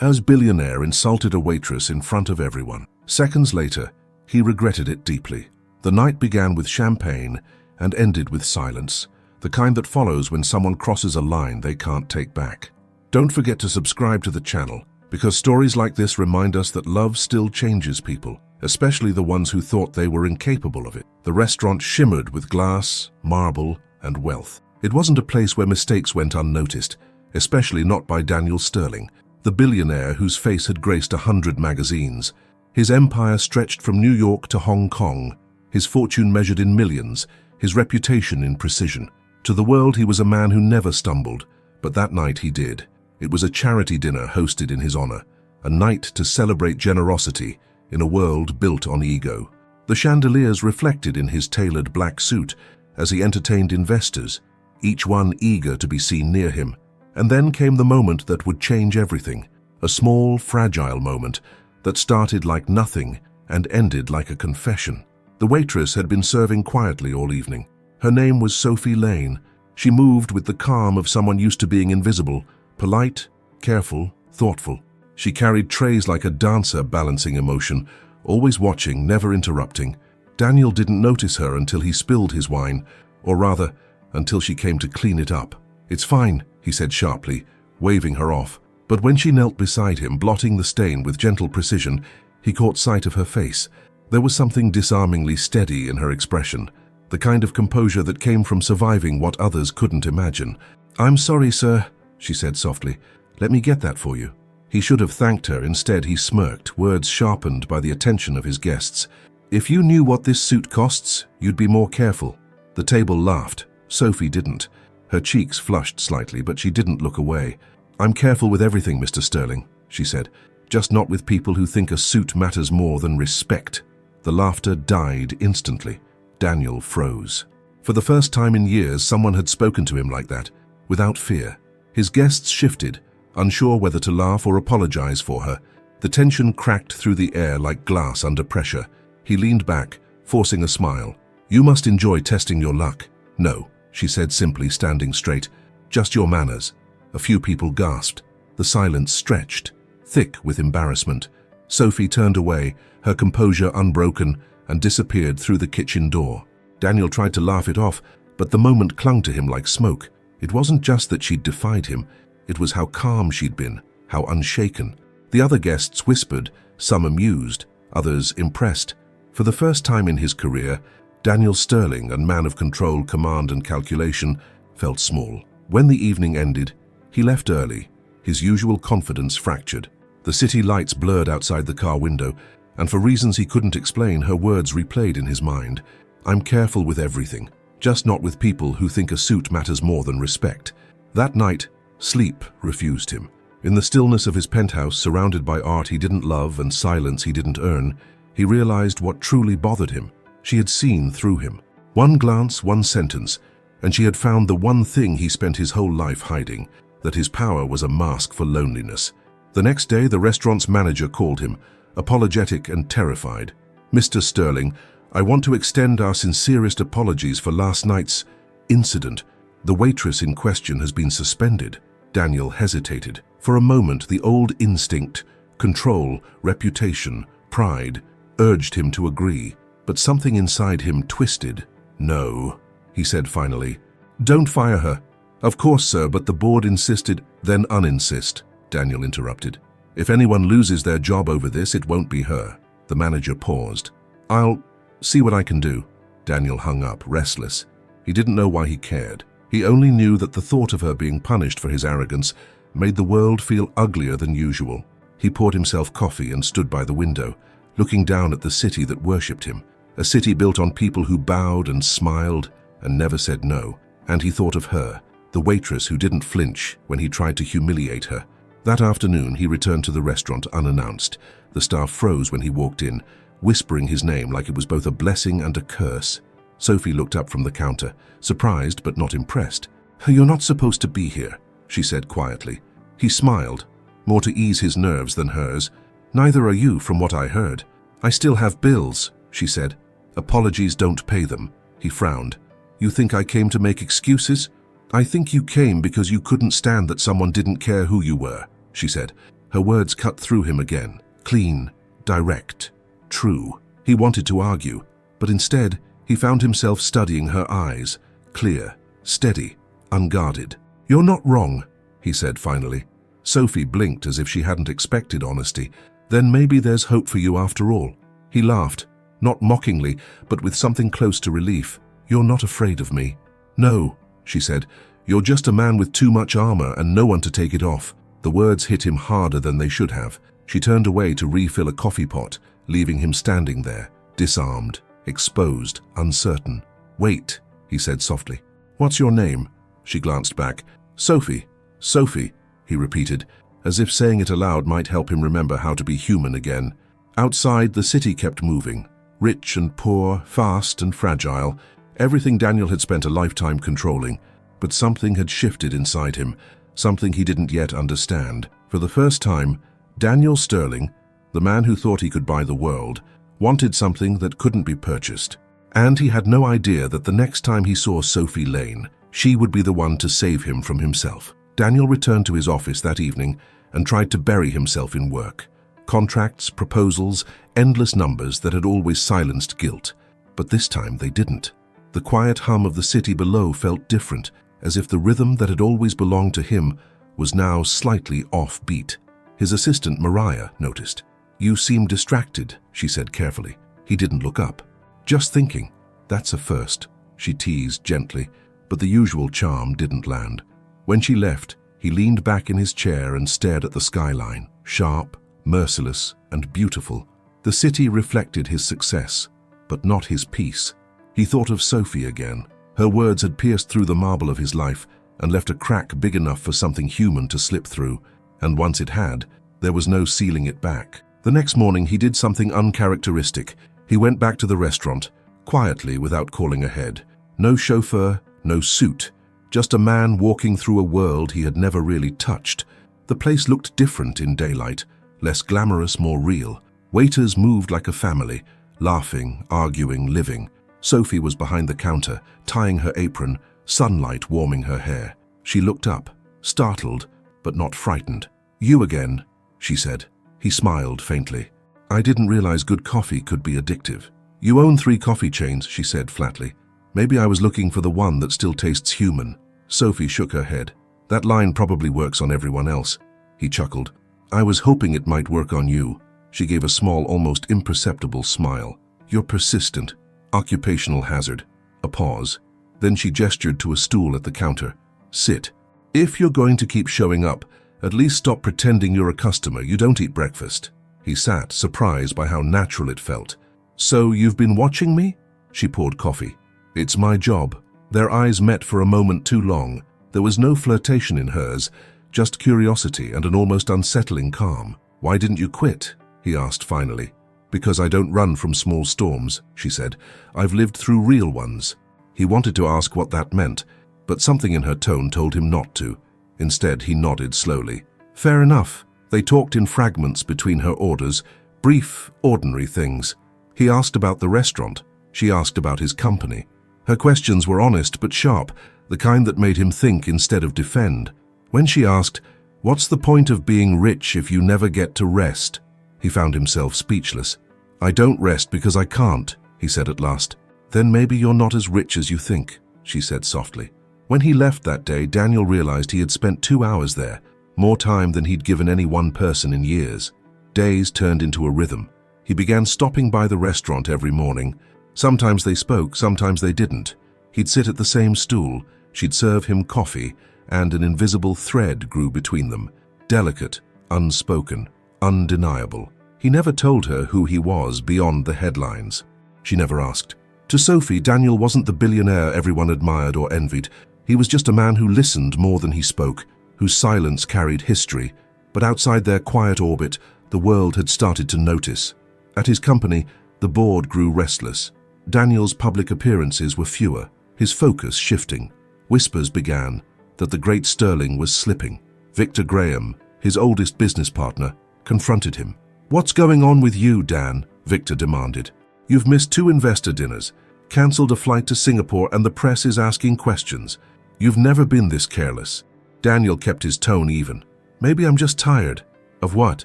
as Billionaire insulted a waitress in front of everyone. Seconds later, he regretted it deeply. The night began with champagne and ended with silence, the kind that follows when someone crosses a line they can't take back. Don't forget to subscribe to the channel, because stories like this remind us that love still changes people, especially the ones who thought they were incapable of it. The restaurant shimmered with glass, marble, and wealth. It wasn't a place where mistakes went unnoticed, especially not by Daniel Sterling, the billionaire whose face had graced 100 magazines. His empire stretched from New York to Hong Kong, his fortune measured in millions, his reputation in precision. To the world, he was a man who never stumbled, but that night he did. It was a charity dinner hosted in his honor, a night to celebrate generosity in a world built on ego. The chandeliers reflected in his tailored black suit as he entertained investors, each one eager to be seen near him. And then came the moment that would change everything, a small, fragile moment that started like nothing and ended like a confession. The waitress had been serving quietly all evening. Her name was Sophie Lane. She moved with the calm of someone used to being invisible, polite, careful, thoughtful. She carried trays like a dancer balancing emotion, always watching, never interrupting. Daniel didn't notice her until he spilled his wine, or rather, until she came to clean it up. "It's fine," he said sharply, waving her off. But when she knelt beside him, blotting the stain with gentle precision, he caught sight of her face. There was something disarmingly steady in her expression, the kind of composure that came from surviving what others couldn't imagine. "I'm sorry, sir," she said softly. "Let me get that for you." He should have thanked her. Instead, he smirked, words sharpened by the attention of his guests. "If you knew what this suit costs, you'd be more careful." The table laughed. Sophie didn't. Her cheeks flushed slightly, but she didn't look away. "I'm careful with everything, Mr. Sterling," she said, "just not with people who think a suit matters more than respect." The laughter died instantly. Daniel froze. For the first time in years, someone had spoken to him like that, without fear. His guests shifted, unsure whether to laugh or apologize for her. The tension cracked through the air like glass under pressure. He leaned back, forcing a smile. "You must enjoy testing your luck." "No," she said simply, standing straight. "Just your manners." A few people gasped. The silence stretched, thick with embarrassment. Sophie turned away, her composure unbroken, and disappeared through the kitchen door. Daniel tried to laugh it off, but the moment clung to him like smoke. It wasn't just that she'd defied him, it was how calm she'd been, how unshaken. The other guests whispered, some amused, others impressed. For the first time in his career, Daniel Sterling, a man of control, command, and calculation, felt small. When the evening ended, he left early, his usual confidence fractured. The city lights blurred outside the car window, and for reasons he couldn't explain, her words replayed in his mind. "I'm careful with everything, just not with people who think a suit matters more than respect." That night, sleep refused him. In the stillness of his penthouse, surrounded by art he didn't love and silence he didn't earn, he realized what truly bothered him. She had seen through him. One glance, one sentence, and she had found the one thing he spent his whole life hiding, that his power was a mask for loneliness. The next day, the restaurant's manager called him, apologetic and terrified. "Mr. Sterling, I want to extend our sincerest apologies for last night's incident. The waitress in question has been suspended." Daniel hesitated. For a moment, the old instinct, control, reputation, pride, urged him to agree, but something inside him twisted. "No," he said finally. "Don't fire her." "Of course, sir, but the board insisted." "Then uninsist," Daniel interrupted. "If anyone loses their job over this, it won't be her." The manager paused. "I'll see what I can do." Daniel hung up, restless. He didn't know why he cared. He only knew that the thought of her being punished for his arrogance made the world feel uglier than usual. He poured himself coffee and stood by the window, looking down at the city that worshipped him, a city built on people who bowed and smiled and never said no. And he thought of her, the waitress who didn't flinch when he tried to humiliate her. That afternoon, he returned to the restaurant unannounced. The staff froze when he walked in, whispering his name like it was both a blessing and a curse. Sophie looked up from the counter, surprised but not impressed. "You're not supposed to be here," she said quietly. He smiled, more to ease his nerves than hers. "Neither are you, from what I heard." "I still have bills," she said. "Apologies don't pay them." He frowned. "You think I came to make excuses?" "I think you came because you couldn't stand that someone didn't care who you were," she said. Her words cut through him again. Clean, direct, true. He wanted to argue, but instead he found himself studying her eyes, clear, steady, unguarded. "You're not wrong," he said finally. Sophie blinked as if she hadn't expected honesty. "Then maybe there's hope for you after all." He laughed, not mockingly, but with something close to relief. "You're not afraid of me." "No," she said. "You're just a man with too much armor and no one to take it off." The words hit him harder than they should have. She turned away to refill a coffee pot, leaving him standing there, disarmed, exposed, uncertain. "Wait," he said softly. "What's your name?" She glanced back. "Sophie. Sophie," he repeated, as if saying it aloud might help him remember how to be human again. Outside, the city kept moving. Rich and poor, fast and fragile. Everything Daniel had spent a lifetime controlling. But something had shifted inside him, something he didn't yet understand. For the first time, Daniel Sterling, the man who thought he could buy the world, wanted something that couldn't be purchased. And he had no idea that the next time he saw Sophie Lane, she would be the one to save him from himself. Daniel returned to his office that evening and tried to bury himself in work. Contracts, proposals, endless numbers that had always silenced guilt. But this time they didn't. The quiet hum of the city below felt different, as if the rhythm that had always belonged to him was now slightly off-beat. His assistant, Mariah, noticed. "You seem distracted," she said carefully. He didn't look up. "Just thinking." "That's a first," she teased gently, but the usual charm didn't land. When she left, he leaned back in his chair and stared at the skyline, sharp, merciless, and beautiful. The city reflected his success, but not his peace. He thought of Sophie again. Her words had pierced through the marble of his life and left a crack big enough for something human to slip through, and once it had, there was no sealing it back. The next morning he did something uncharacteristic. He went back to the restaurant, quietly without calling ahead. No chauffeur, no suit, just a man walking through a world he had never really touched. The place looked different in daylight, less glamorous, more real. Waiters moved like a family, laughing, arguing, living. Sophie was behind the counter, tying her apron, sunlight warming her hair. She looked up, startled, but not frightened. "You again," she said. He smiled faintly. "I didn't realize good coffee could be addictive." "You own 3 coffee chains," she said flatly. "Maybe I was looking for the one that still tastes human." Sophie shook her head. "That line probably works on everyone else." He chuckled. "I was hoping it might work on you." She gave a small, almost imperceptible smile. "You're persistent. Occupational hazard." A pause. Then she gestured to a stool at the counter. "Sit. If you're going to keep showing up, at least stop pretending you're a customer. You don't eat breakfast." He sat, surprised by how natural it felt. "So you've been watching me?" She poured coffee. "It's my job." Their eyes met for a moment too long. There was no flirtation in hers, just curiosity and an almost unsettling calm. "Why didn't you quit?" he asked finally. "Because I don't run from small storms," she said. "I've lived through real ones." He wanted to ask what that meant, but something in her tone told him not to. Instead, he nodded slowly. "Fair enough." They talked in fragments between her orders, brief, ordinary things. He asked about the restaurant. She asked about his company. Her questions were honest but sharp, the kind that made him think instead of defend. When she asked, "What's the point of being rich if you never get to rest?" he found himself speechless. "I don't rest because I can't," he said at last. "Then maybe you're not as rich as you think," she said softly. When he left that day, Daniel realized he had spent 2 hours there, more time than he'd given any one person in years. Days turned into a rhythm. He began stopping by the restaurant every morning. Sometimes they spoke, sometimes they didn't. He'd sit at the same stool, she'd serve him coffee, and an invisible thread grew between them. Delicate, unspoken, undeniable. He never told her who he was beyond the headlines. She never asked. To Sophie, Daniel wasn't the billionaire everyone admired or envied. He was just a man who listened more than he spoke, whose silence carried history. But outside their quiet orbit, the world had started to notice. At his company, the board grew restless. Daniel's public appearances were fewer, his focus shifting. Whispers began that the great Sterling was slipping. Victor Graham, his oldest business partner, confronted him. "What's going on with you, Dan?" Victor demanded. "You've missed 2 investor dinners, cancelled a flight to Singapore, and the press is asking questions. You've never been this careless." Daniel kept his tone even. "Maybe I'm just tired." Of what?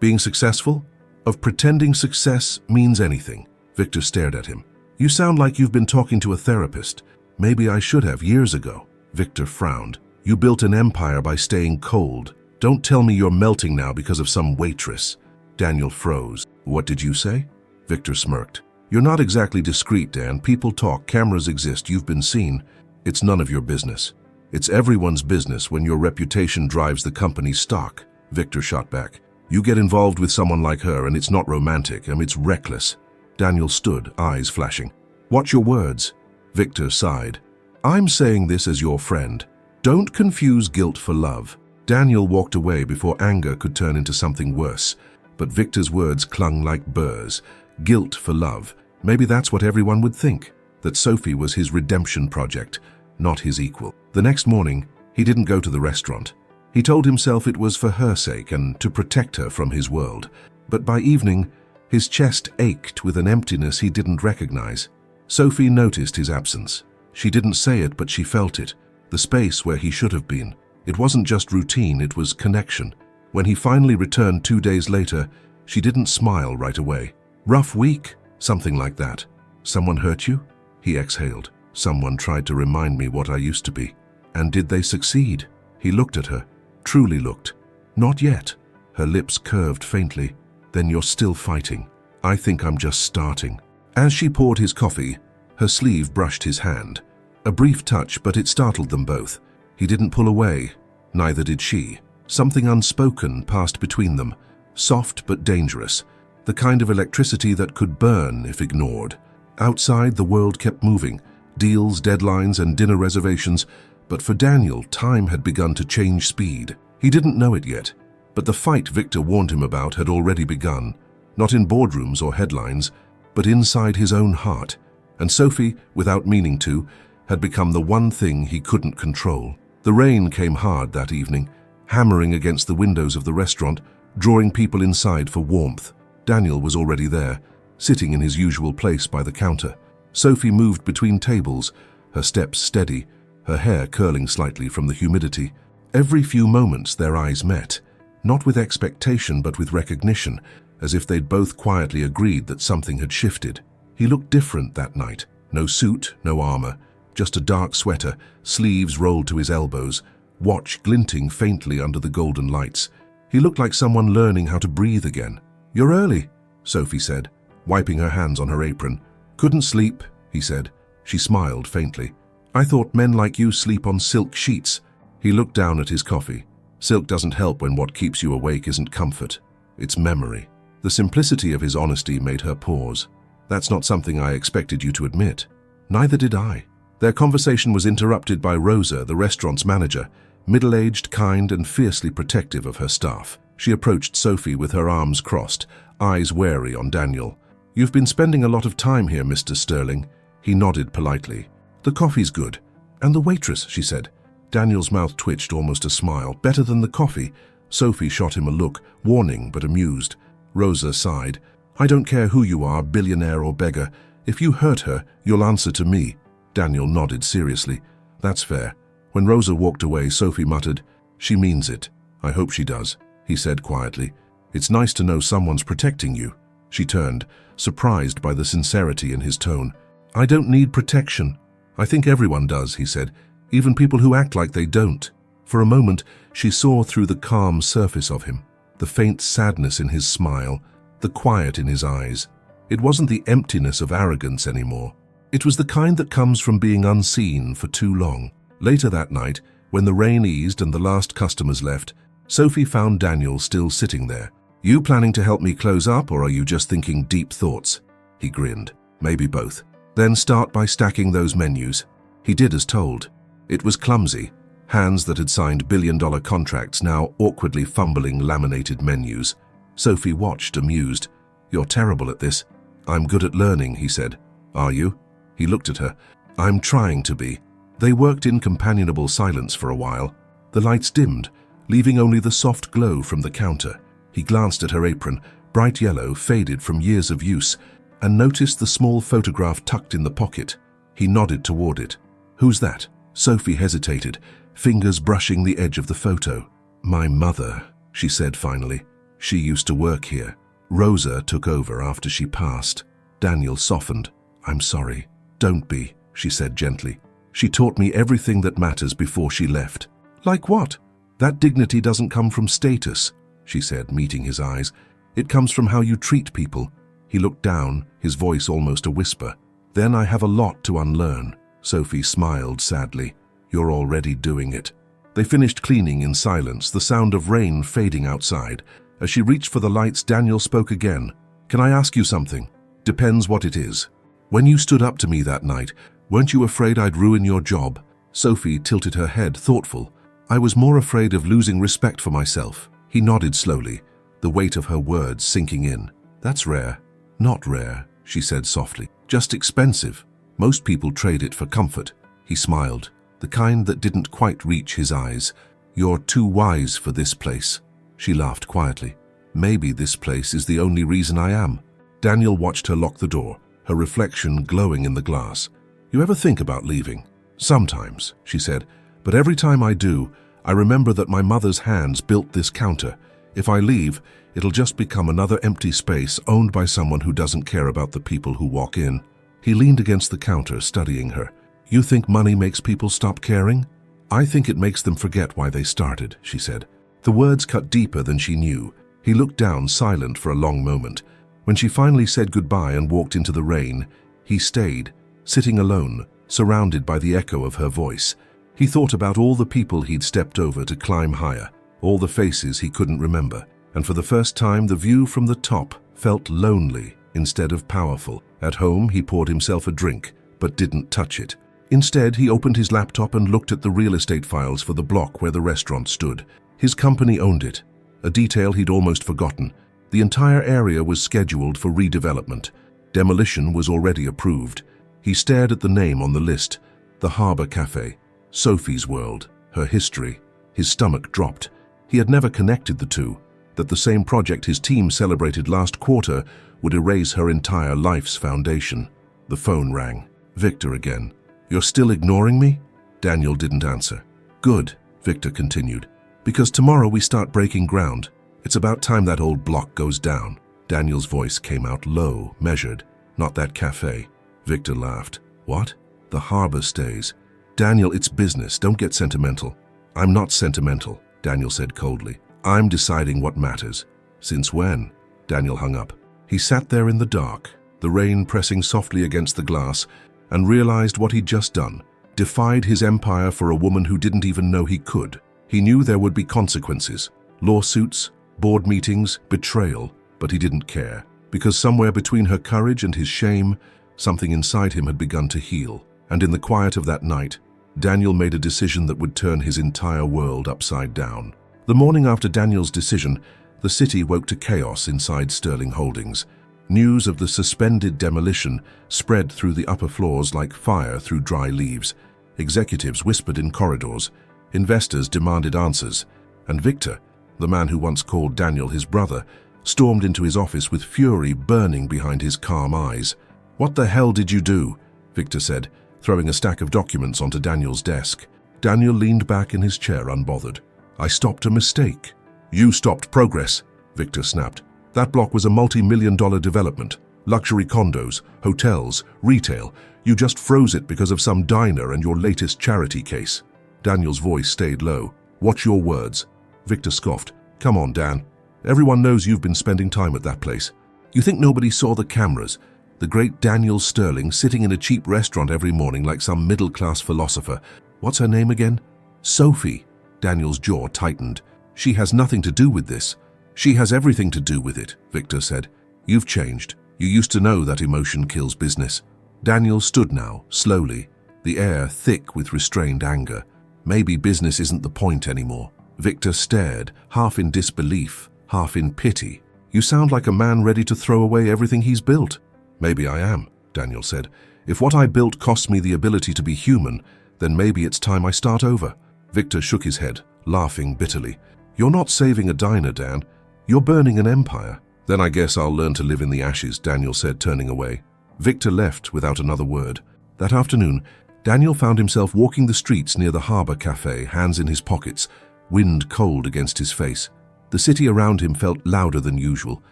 Being successful? Of pretending success means anything. Victor stared at him. You sound like you've been talking to a therapist. Maybe I should have years ago. Victor frowned. You built an empire by staying cold. Don't tell me you're melting now because of some waitress. Daniel froze. What did you say? Victor smirked. You're not exactly discreet, Dan. People talk, cameras exist, you've been seen. It's none of your business. It's everyone's business when your reputation drives the company's stock. Victor shot back. You get involved with someone like her and it's not romantic, it's reckless. Daniel stood, eyes flashing. Watch your words. Victor sighed. I'm saying this as your friend. Don't confuse guilt for love. Daniel walked away before anger could turn into something worse. But Victor's words clung like burrs. Guilt for love. Maybe that's what everyone would think. That Sophie was his redemption project, not his equal. The next morning, he didn't go to the restaurant. He told himself it was for her sake and to protect her from his world. But by evening, his chest ached with an emptiness he didn't recognize. Sophie noticed his absence. She didn't say it, but she felt it. The space where he should have been. It wasn't just routine, it was connection. When he finally returned 2 days later, she didn't smile right away. Rough week? Something like that. Someone hurt you? He exhaled. Someone tried to remind me what I used to be. And did they succeed? He looked at her. Truly looked. Not yet. Her lips curved faintly. Then you're still fighting. I think I'm just starting. As she poured his coffee, her sleeve brushed his hand. A brief touch, but it startled them both. He didn't pull away. Neither did she. Something unspoken passed between them. Soft but dangerous. The kind of electricity that could burn if ignored. Outside, the world kept moving. Deals, deadlines, and dinner reservations. But for Daniel, time had begun to change speed. He didn't know it yet. But the fight Victor warned him about had already begun. Not in boardrooms or headlines, but inside his own heart. And Sophie, without meaning to, had become the one thing he couldn't control. The rain came hard that evening, hammering against the windows of the restaurant, drawing people inside for warmth. Daniel was already there, sitting in his usual place by the counter. Sophie moved between tables, her steps steady, her hair curling slightly from the humidity. Every few moments their eyes met, not with expectation but with recognition, as if they'd both quietly agreed that something had shifted. He looked different that night. No suit, no armor, just a dark sweater, sleeves rolled to his elbows, watch glinting faintly under the golden lights. He looked like someone learning how to breathe again. You're early, Sophie said, wiping her hands on her apron. Couldn't sleep, he said. She smiled faintly. I thought men like you sleep on silk sheets. He looked down at his coffee. Silk doesn't help when what keeps you awake isn't comfort. It's memory. The simplicity of his honesty made her pause. That's not something I expected you to admit. Neither did I. Their conversation was interrupted by Rosa, the restaurant's manager, middle-aged, kind, and fiercely protective of her staff. She approached Sophie with her arms crossed, eyes wary on Daniel. You've been spending a lot of time here, Mr. Sterling. He nodded politely. The coffee's good. And the waitress, she said. Daniel's mouth twitched, almost a smile. Better than the coffee. Sophie shot him a look, warning but amused. Rosa sighed. I don't care who you are, billionaire or beggar. If you hurt her, you'll answer to me. Daniel nodded seriously. That's fair. When Rosa walked away, Sophie muttered, She means it. I hope she does, he said quietly. It's nice to know someone's protecting you. She turned, surprised by the sincerity in his tone. I don't need protection. I think everyone does, he said, even people who act like they don't. For a moment, she saw through the calm surface of him, the faint sadness in his smile, the quiet in his eyes. It wasn't the emptiness of arrogance anymore. It was the kind that comes from being unseen for too long. Later that night, when the rain eased and the last customers left, Sophie found Daniel still sitting there. You planning to help me close up, or are you just thinking deep thoughts? He grinned. Maybe both. Then start by stacking those menus. He did as told. It was clumsy. Hands that had signed billion-dollar contracts now awkwardly fumbling laminated menus. Sophie watched, amused. You're terrible at this. I'm good at learning, he said. Are you? He looked at her. I'm trying to be. They worked in companionable silence for a while. The lights dimmed, leaving only the soft glow from the counter. He glanced at her apron, bright yellow, faded from years of use, and noticed the small photograph tucked in the pocket. He nodded toward it. Who's that? Sophie hesitated, fingers brushing the edge of the photo. My mother, she said finally. She used to work here. Rosa took over after she passed. Daniel softened. I'm sorry. Don't be, she said gently. She taught me everything that matters before she left. Like what? That dignity doesn't come from status, she said, meeting his eyes. It comes from how you treat people. He looked down, his voice almost a whisper. Then I have a lot to unlearn. Sophie smiled sadly. You're already doing it. They finished cleaning in silence, the sound of rain fading outside. As she reached for the lights, Daniel spoke again. Can I ask you something? Depends what it is. When you stood up to me that night, weren't you afraid I'd ruin your job? Sophie tilted her head, thoughtful. I was more afraid of losing respect for myself. He nodded slowly, the weight of her words sinking in. That's rare. Not rare, she said softly. Just expensive. Most people trade it for comfort. He smiled, the kind that didn't quite reach his eyes. You're too wise for this place. She laughed quietly. Maybe this place is the only reason I am. Daniel watched her lock the door, her reflection glowing in the glass. You ever think about leaving? Sometimes, she said, but every time I do, I remember that my mother's hands built this counter. If I leave, it'll just become another empty space owned by someone who doesn't care about the people who walk in. He leaned against the counter, studying her. You think money makes people stop caring? I think it makes them forget why they started, she said. The words cut deeper than she knew. He looked down, silent for a long moment. When she finally said goodbye and walked into the rain, he stayed, sitting alone, surrounded by the echo of her voice. He thought about all the people he'd stepped over to climb higher, all the faces he couldn't remember, and for the first time the view from the top felt lonely instead of powerful. At home, he poured himself a drink, but didn't touch it. Instead, he opened his laptop and looked at the real estate files for the block where the restaurant stood. His company owned it, a detail he'd almost forgotten. The entire area was scheduled for redevelopment. Demolition was already approved. He stared at the name on the list, the Harbor Cafe, Sophie's world, her history. His stomach dropped. He had never connected the two, that the same project his team celebrated last quarter would erase her entire life's foundation. The phone rang. Victor again. You're still ignoring me? Daniel didn't answer. Good, Victor continued, because tomorrow we start breaking ground. It's about time that old block goes down. Daniel's voice came out low, measured. Not that cafe. Victor laughed. What? The harbor stays. Daniel, it's business. Don't get sentimental. I'm not sentimental, Daniel said coldly. I'm deciding what matters. Since when? Daniel hung up. He sat there in the dark, the rain pressing softly against the glass, and realized what he'd just done. Defied his empire for a woman who didn't even know he could. He knew there would be consequences. Lawsuits, board meetings, betrayal, but he didn't care, because somewhere between her courage and his shame, something inside him had begun to heal. And in the quiet of that night, Daniel made a decision that would turn his entire world upside down. The morning after Daniel's decision, the city woke to chaos inside Sterling Holdings. News of the suspended demolition spread through the upper floors like fire through dry leaves. Executives whispered in corridors. Investors demanded answers. And Victor, the man who once called Daniel his brother, stormed into his office with fury burning behind his calm eyes. What the hell did you do? Victor said, throwing a stack of documents onto Daniel's desk. Daniel leaned back in his chair unbothered. I stopped a mistake. You stopped progress, Victor snapped. That block was a multi-million-dollar development. Luxury condos, hotels, retail. You just froze it because of some diner and your latest charity case. Daniel's voice stayed low. Watch your words. Victor scoffed. Come on, Dan. Everyone knows you've been spending time at that place. You think nobody saw the cameras? The great Daniel Sterling sitting in a cheap restaurant every morning like some middle-class philosopher. What's her name again? Sophie. Daniel's jaw tightened. She has nothing to do with this. She has everything to do with it, Victor said. You've changed. You used to know that emotion kills business. Daniel stood now, slowly, the air thick with restrained anger. Maybe business isn't the point anymore. Victor stared, half in disbelief, half in pity. You sound like a man ready to throw away everything he's built. Maybe I am, Daniel said. If what I built costs me the ability to be human, then maybe it's time I start over. Victor shook his head, laughing bitterly. You're not saving a diner, Dan. You're burning an empire. Then I guess I'll learn to live in the ashes, Daniel said, turning away. Victor left without another word. That afternoon, Daniel found himself walking the streets near the Harbor Cafe, hands in his pockets, wind cold against his face. The city around him felt louder than usual,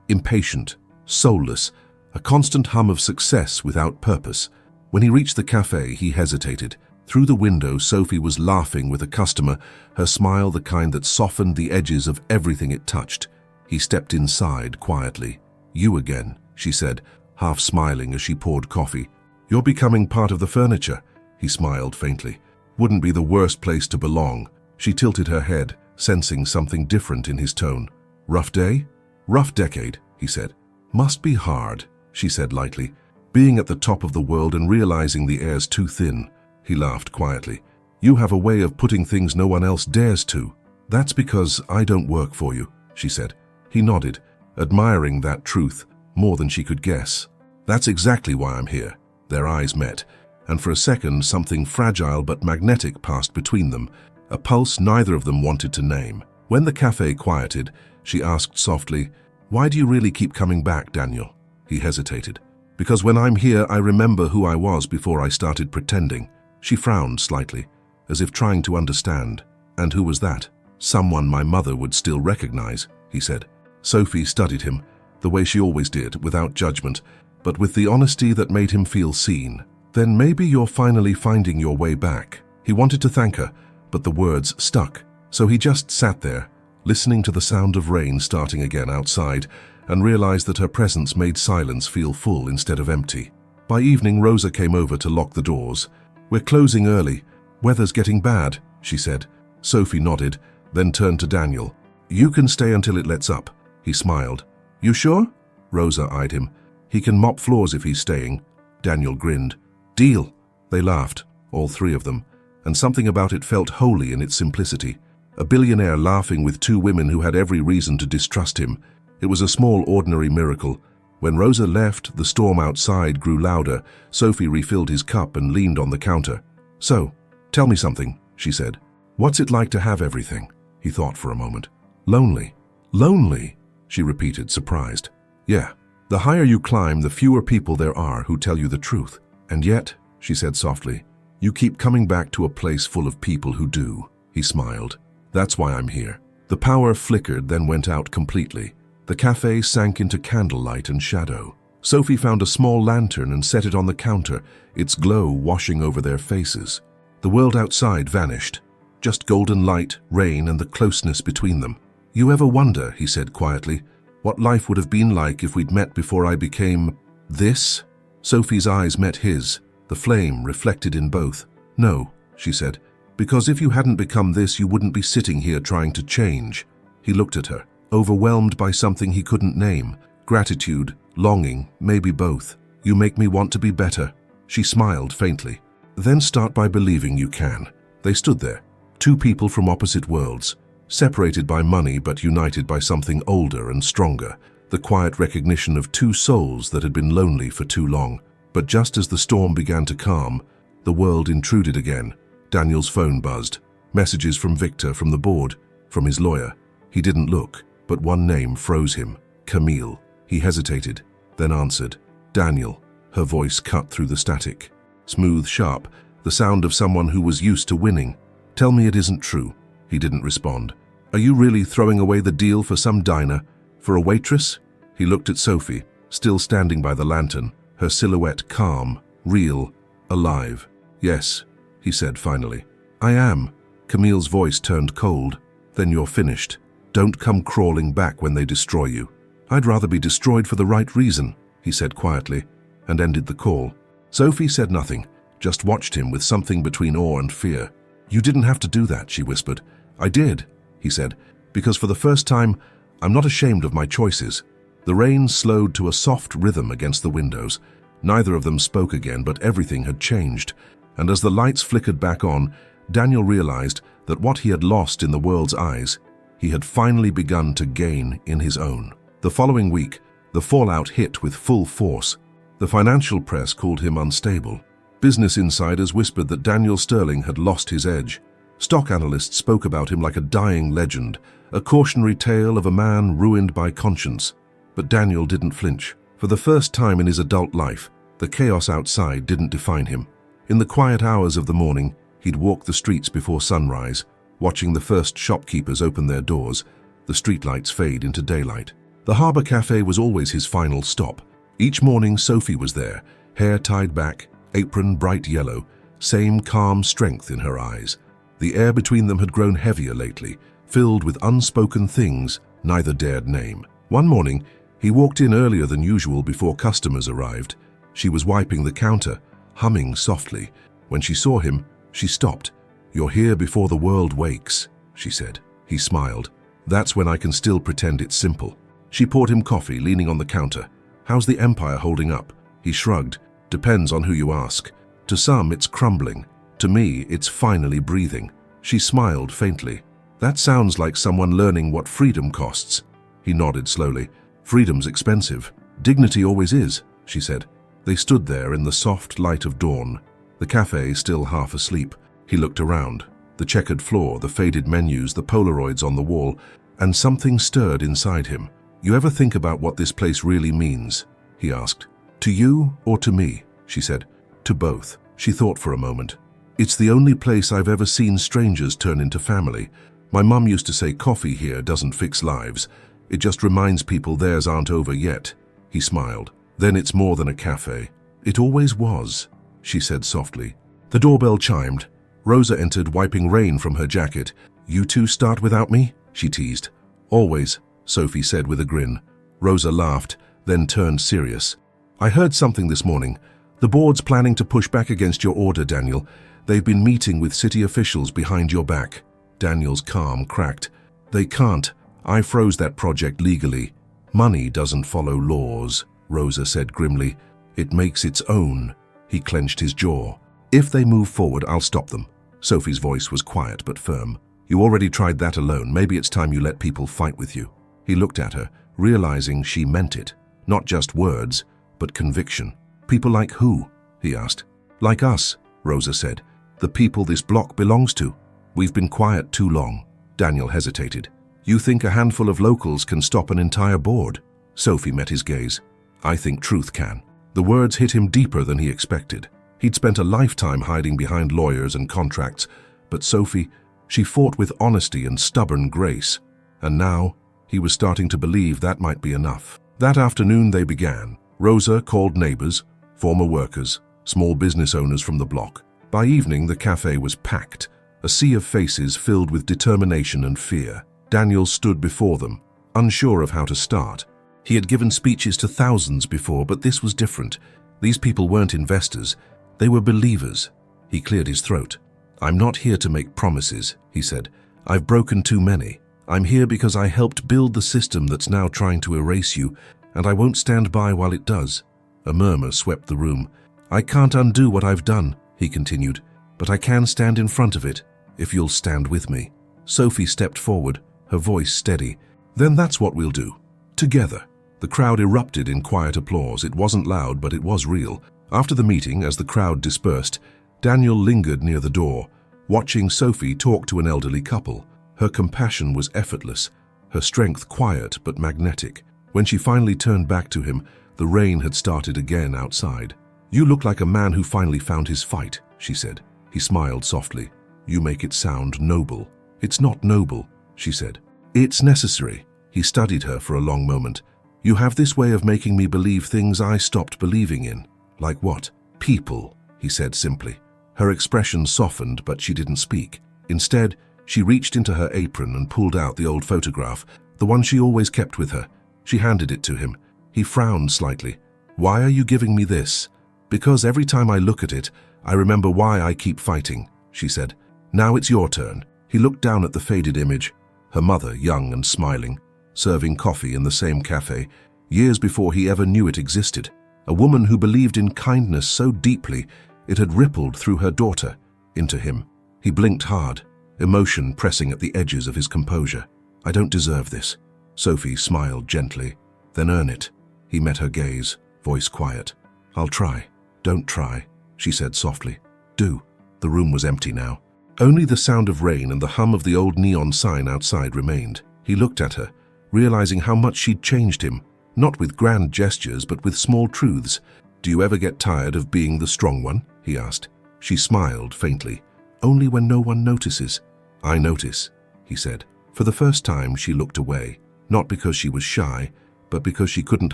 impatient, soulless, a constant hum of success without purpose. When he reached the cafe, he hesitated. Through the window, Sophie was laughing with a customer, her smile the kind that softened the edges of everything it touched. He stepped inside quietly. "You again," she said, half smiling as she poured coffee. "You're becoming part of the furniture," he smiled faintly. "Wouldn't be the worst place to belong." She tilted her head, sensing something different in his tone. "Rough day?" "Rough decade," he said. "Must be hard," she said lightly. "Being at the top of the world and realizing the air's too thin." He laughed quietly. "You have a way of putting things no one else dares to." "That's because I don't work for you," she said. He nodded, admiring that truth more than she could guess. "That's exactly why I'm here." Their eyes met, and for a second something fragile but magnetic passed between them, a pulse neither of them wanted to name. When the cafe quieted, she asked softly, "Why do you really keep coming back, Daniel?" He hesitated. "Because when I'm here, I remember who I was before I started pretending." She frowned slightly, as if trying to understand. "And who was that?" "Someone my mother would still recognize," he said. Sophie studied him, the way she always did, without judgment, but with the honesty that made him feel seen. "Then maybe you're finally finding your way back." He wanted to thank her, but the words stuck, so he just sat there, listening to the sound of rain starting again outside, and realized that her presence made silence feel full instead of empty. By evening, Rosa came over to lock the doors. "We're closing early. Weather's getting bad," she said. Sophie nodded, then turned to Daniel. "You can stay until it lets up." He smiled. "You sure?" Rosa eyed him. "He can mop floors if he's staying." Daniel grinned. "Deal." They laughed, all three of them, and something about it felt holy in its simplicity. A billionaire laughing with two women who had every reason to distrust him. It was a small, ordinary miracle. When Rosa left, the storm outside grew louder. Sophie refilled his cup and leaned on the counter. "So, tell me something," she said. "What's it like to have everything?" He thought for a moment. "Lonely." "Lonely?" she repeated, surprised. "Yeah. The higher you climb, the fewer people there are who tell you the truth. And yet," she said softly, "you keep coming back to a place full of people who do." He smiled. "That's why I'm here." The power flickered, then went out completely. The cafe sank into candlelight and shadow. Sophie found a small lantern and set it on the counter, its glow washing over their faces. The world outside vanished. Just golden light, rain, and the closeness between them. "You ever wonder," he said quietly, "what life would have been like if we'd met before I became this?" Sophie's eyes met his, the flame reflected in both. "No," she said, "because if you hadn't become this, you wouldn't be sitting here trying to change." He looked at her, overwhelmed by something he couldn't name. Gratitude, longing, maybe both. "You make me want to be better." She smiled faintly. "Then start by believing you can." They stood there, two people from opposite worlds, separated by money but united by something older and stronger, the quiet recognition of two souls that had been lonely for too long. But just as the storm began to calm, the world intruded again. Daniel's phone buzzed. Messages from Victor, from the board, from his lawyer. He didn't look, but one name froze him. Camille. He hesitated, then answered. "Daniel." Her voice cut through the static. Smooth, sharp, the sound of someone who was used to winning. "Tell me it isn't true." He didn't respond. "Are you really throwing away the deal for some diner? For a waitress?" He looked at Sophie, still standing by the lantern, her silhouette calm, real, alive. "Yes," he said finally. "I am." Camille's voice turned cold. "Then you're finished. Don't come crawling back when they destroy you." "I'd rather be destroyed for the right reason," he said quietly, and ended the call. Sophie said nothing, just watched him with something between awe and fear. "You didn't have to do that," she whispered. "I did," he said, "because for the first time, I'm not ashamed of my choices." The rain slowed to a soft rhythm against the windows. Neither of them spoke again, but everything had changed. And as the lights flickered back on, Daniel realized that what he had lost in the world's eyes, he had finally begun to gain in his own. The following week, the fallout hit with full force. The financial press called him unstable. Business insiders whispered that Daniel Sterling had lost his edge. Stock analysts spoke about him like a dying legend, a cautionary tale of a man ruined by conscience. But Daniel didn't flinch. For the first time in his adult life, the chaos outside didn't define him. In the quiet hours of the morning, he'd walk the streets before sunrise, watching the first shopkeepers open their doors, The streetlights fade into daylight. The Harbour Cafe was always his final stop. Each morning Sophie was there, hair tied back, apron bright yellow, same calm strength in her eyes. The air between them had grown heavier lately, filled with unspoken things neither dared name. One morning, he walked in earlier than usual before customers arrived. She was wiping the counter, humming softly. When she saw him, she stopped. "You're here before the world wakes," she said. He smiled. "That's when I can still pretend it's simple." She poured him coffee, leaning on the counter. "How's the empire holding up?" He shrugged. "Depends on who you ask. To some, it's crumbling. To me, it's finally breathing." She smiled faintly. "That sounds like someone learning what freedom costs." He nodded slowly. "Freedom's expensive. Dignity always is," she said. They stood there in the soft light of dawn. The cafe still half asleep. He looked around. The checkered floor, the faded menus, the Polaroids on the wall, and something stirred inside him. "You ever think about what this place really means?" he asked. "To you or to me?" she said. "To both." She thought for a moment. "It's the only place I've ever seen strangers turn into family. My mum used to say coffee here doesn't fix lives. It just reminds people theirs aren't over yet." He smiled. "Then it's more than a cafe." "It always was," she said softly. The doorbell chimed. Rosa entered, wiping rain from her jacket. "You two start without me?" she teased. "Always," Sophie said with a grin. Rosa laughed, then turned serious. "I heard something this morning. The board's planning to push back against your order, Daniel. They've been meeting with city officials behind your back." Daniel's calm cracked. "They can't. I froze that project legally." "Money doesn't follow laws," Rosa said grimly. "It makes its own." He clenched his jaw. "If they move forward, I'll stop them." Sophie's voice was quiet but firm. "You already tried that alone. Maybe it's time you let people fight with you." He looked at her, realizing she meant it. Not just words, but conviction. "People like who?" he asked. "Like us," Rosa said. "The people this block belongs to. We've been quiet too long." Daniel hesitated. "You think a handful of locals can stop an entire board?" Sophie met his gaze. "I think truth can." The words hit him deeper than he expected. He'd spent a lifetime hiding behind lawyers and contracts, but Sophie, she fought with honesty and stubborn grace. And now, he was starting to believe that might be enough. That afternoon they began. Rosa called neighbors, former workers, small business owners from the block. By evening, the cafe was packed, a sea of faces filled with determination and fear. Daniel stood before them, unsure of how to start. He had given speeches to thousands before, but this was different. These people weren't investors. They were believers. He cleared his throat. "I'm not here to make promises," he said. "I've broken too many. I'm here because I helped build the system that's now trying to erase you, and I won't stand by while it does." A murmur swept the room. "I can't undo what I've done," he continued, "but I can stand in front of it, if you'll stand with me." Sophie stepped forward, her voice steady. "Then that's what we'll do. Together." The crowd erupted in quiet applause. It wasn't loud, but it was real. After the meeting, as the crowd dispersed, Daniel lingered near the door, watching Sophie talk to an elderly couple. Her compassion was effortless, her strength quiet but magnetic. When she finally turned back to him, the rain had started again outside. "You look like a man who finally found his fight," she said. He smiled softly. "You make it sound noble." "It's not noble," she said. "It's necessary." He studied her for a long moment. "You have this way of making me believe things I stopped believing in." "Like what?" "People," he said simply. Her expression softened, but she didn't speak. Instead, she reached into her apron and pulled out the old photograph, the one she always kept with her. She handed it to him. He frowned slightly. "Why are you giving me this?" "Because every time I look at it, I remember why I keep fighting," she said. "Now it's your turn." He looked down at the faded image. Her mother, young and smiling, serving coffee in the same cafe, years before he ever knew it existed. A woman who believed in kindness so deeply it had rippled through her daughter, into him. He blinked hard, emotion pressing at the edges of his composure. "I don't deserve this." Sophie smiled gently. "Then earn it." He met her gaze, voice quiet. "I'll try." "Don't try," she said softly. "Do." The room was empty now. Only the sound of rain and the hum of the old neon sign outside remained. He looked at her, realizing how much she'd changed him, not with grand gestures but with small truths. "Do you ever get tired of being the strong one?" he asked. She smiled faintly. "Only when no one notices." "I notice," he said. For the first time, she looked away, not because she was shy, but because she couldn't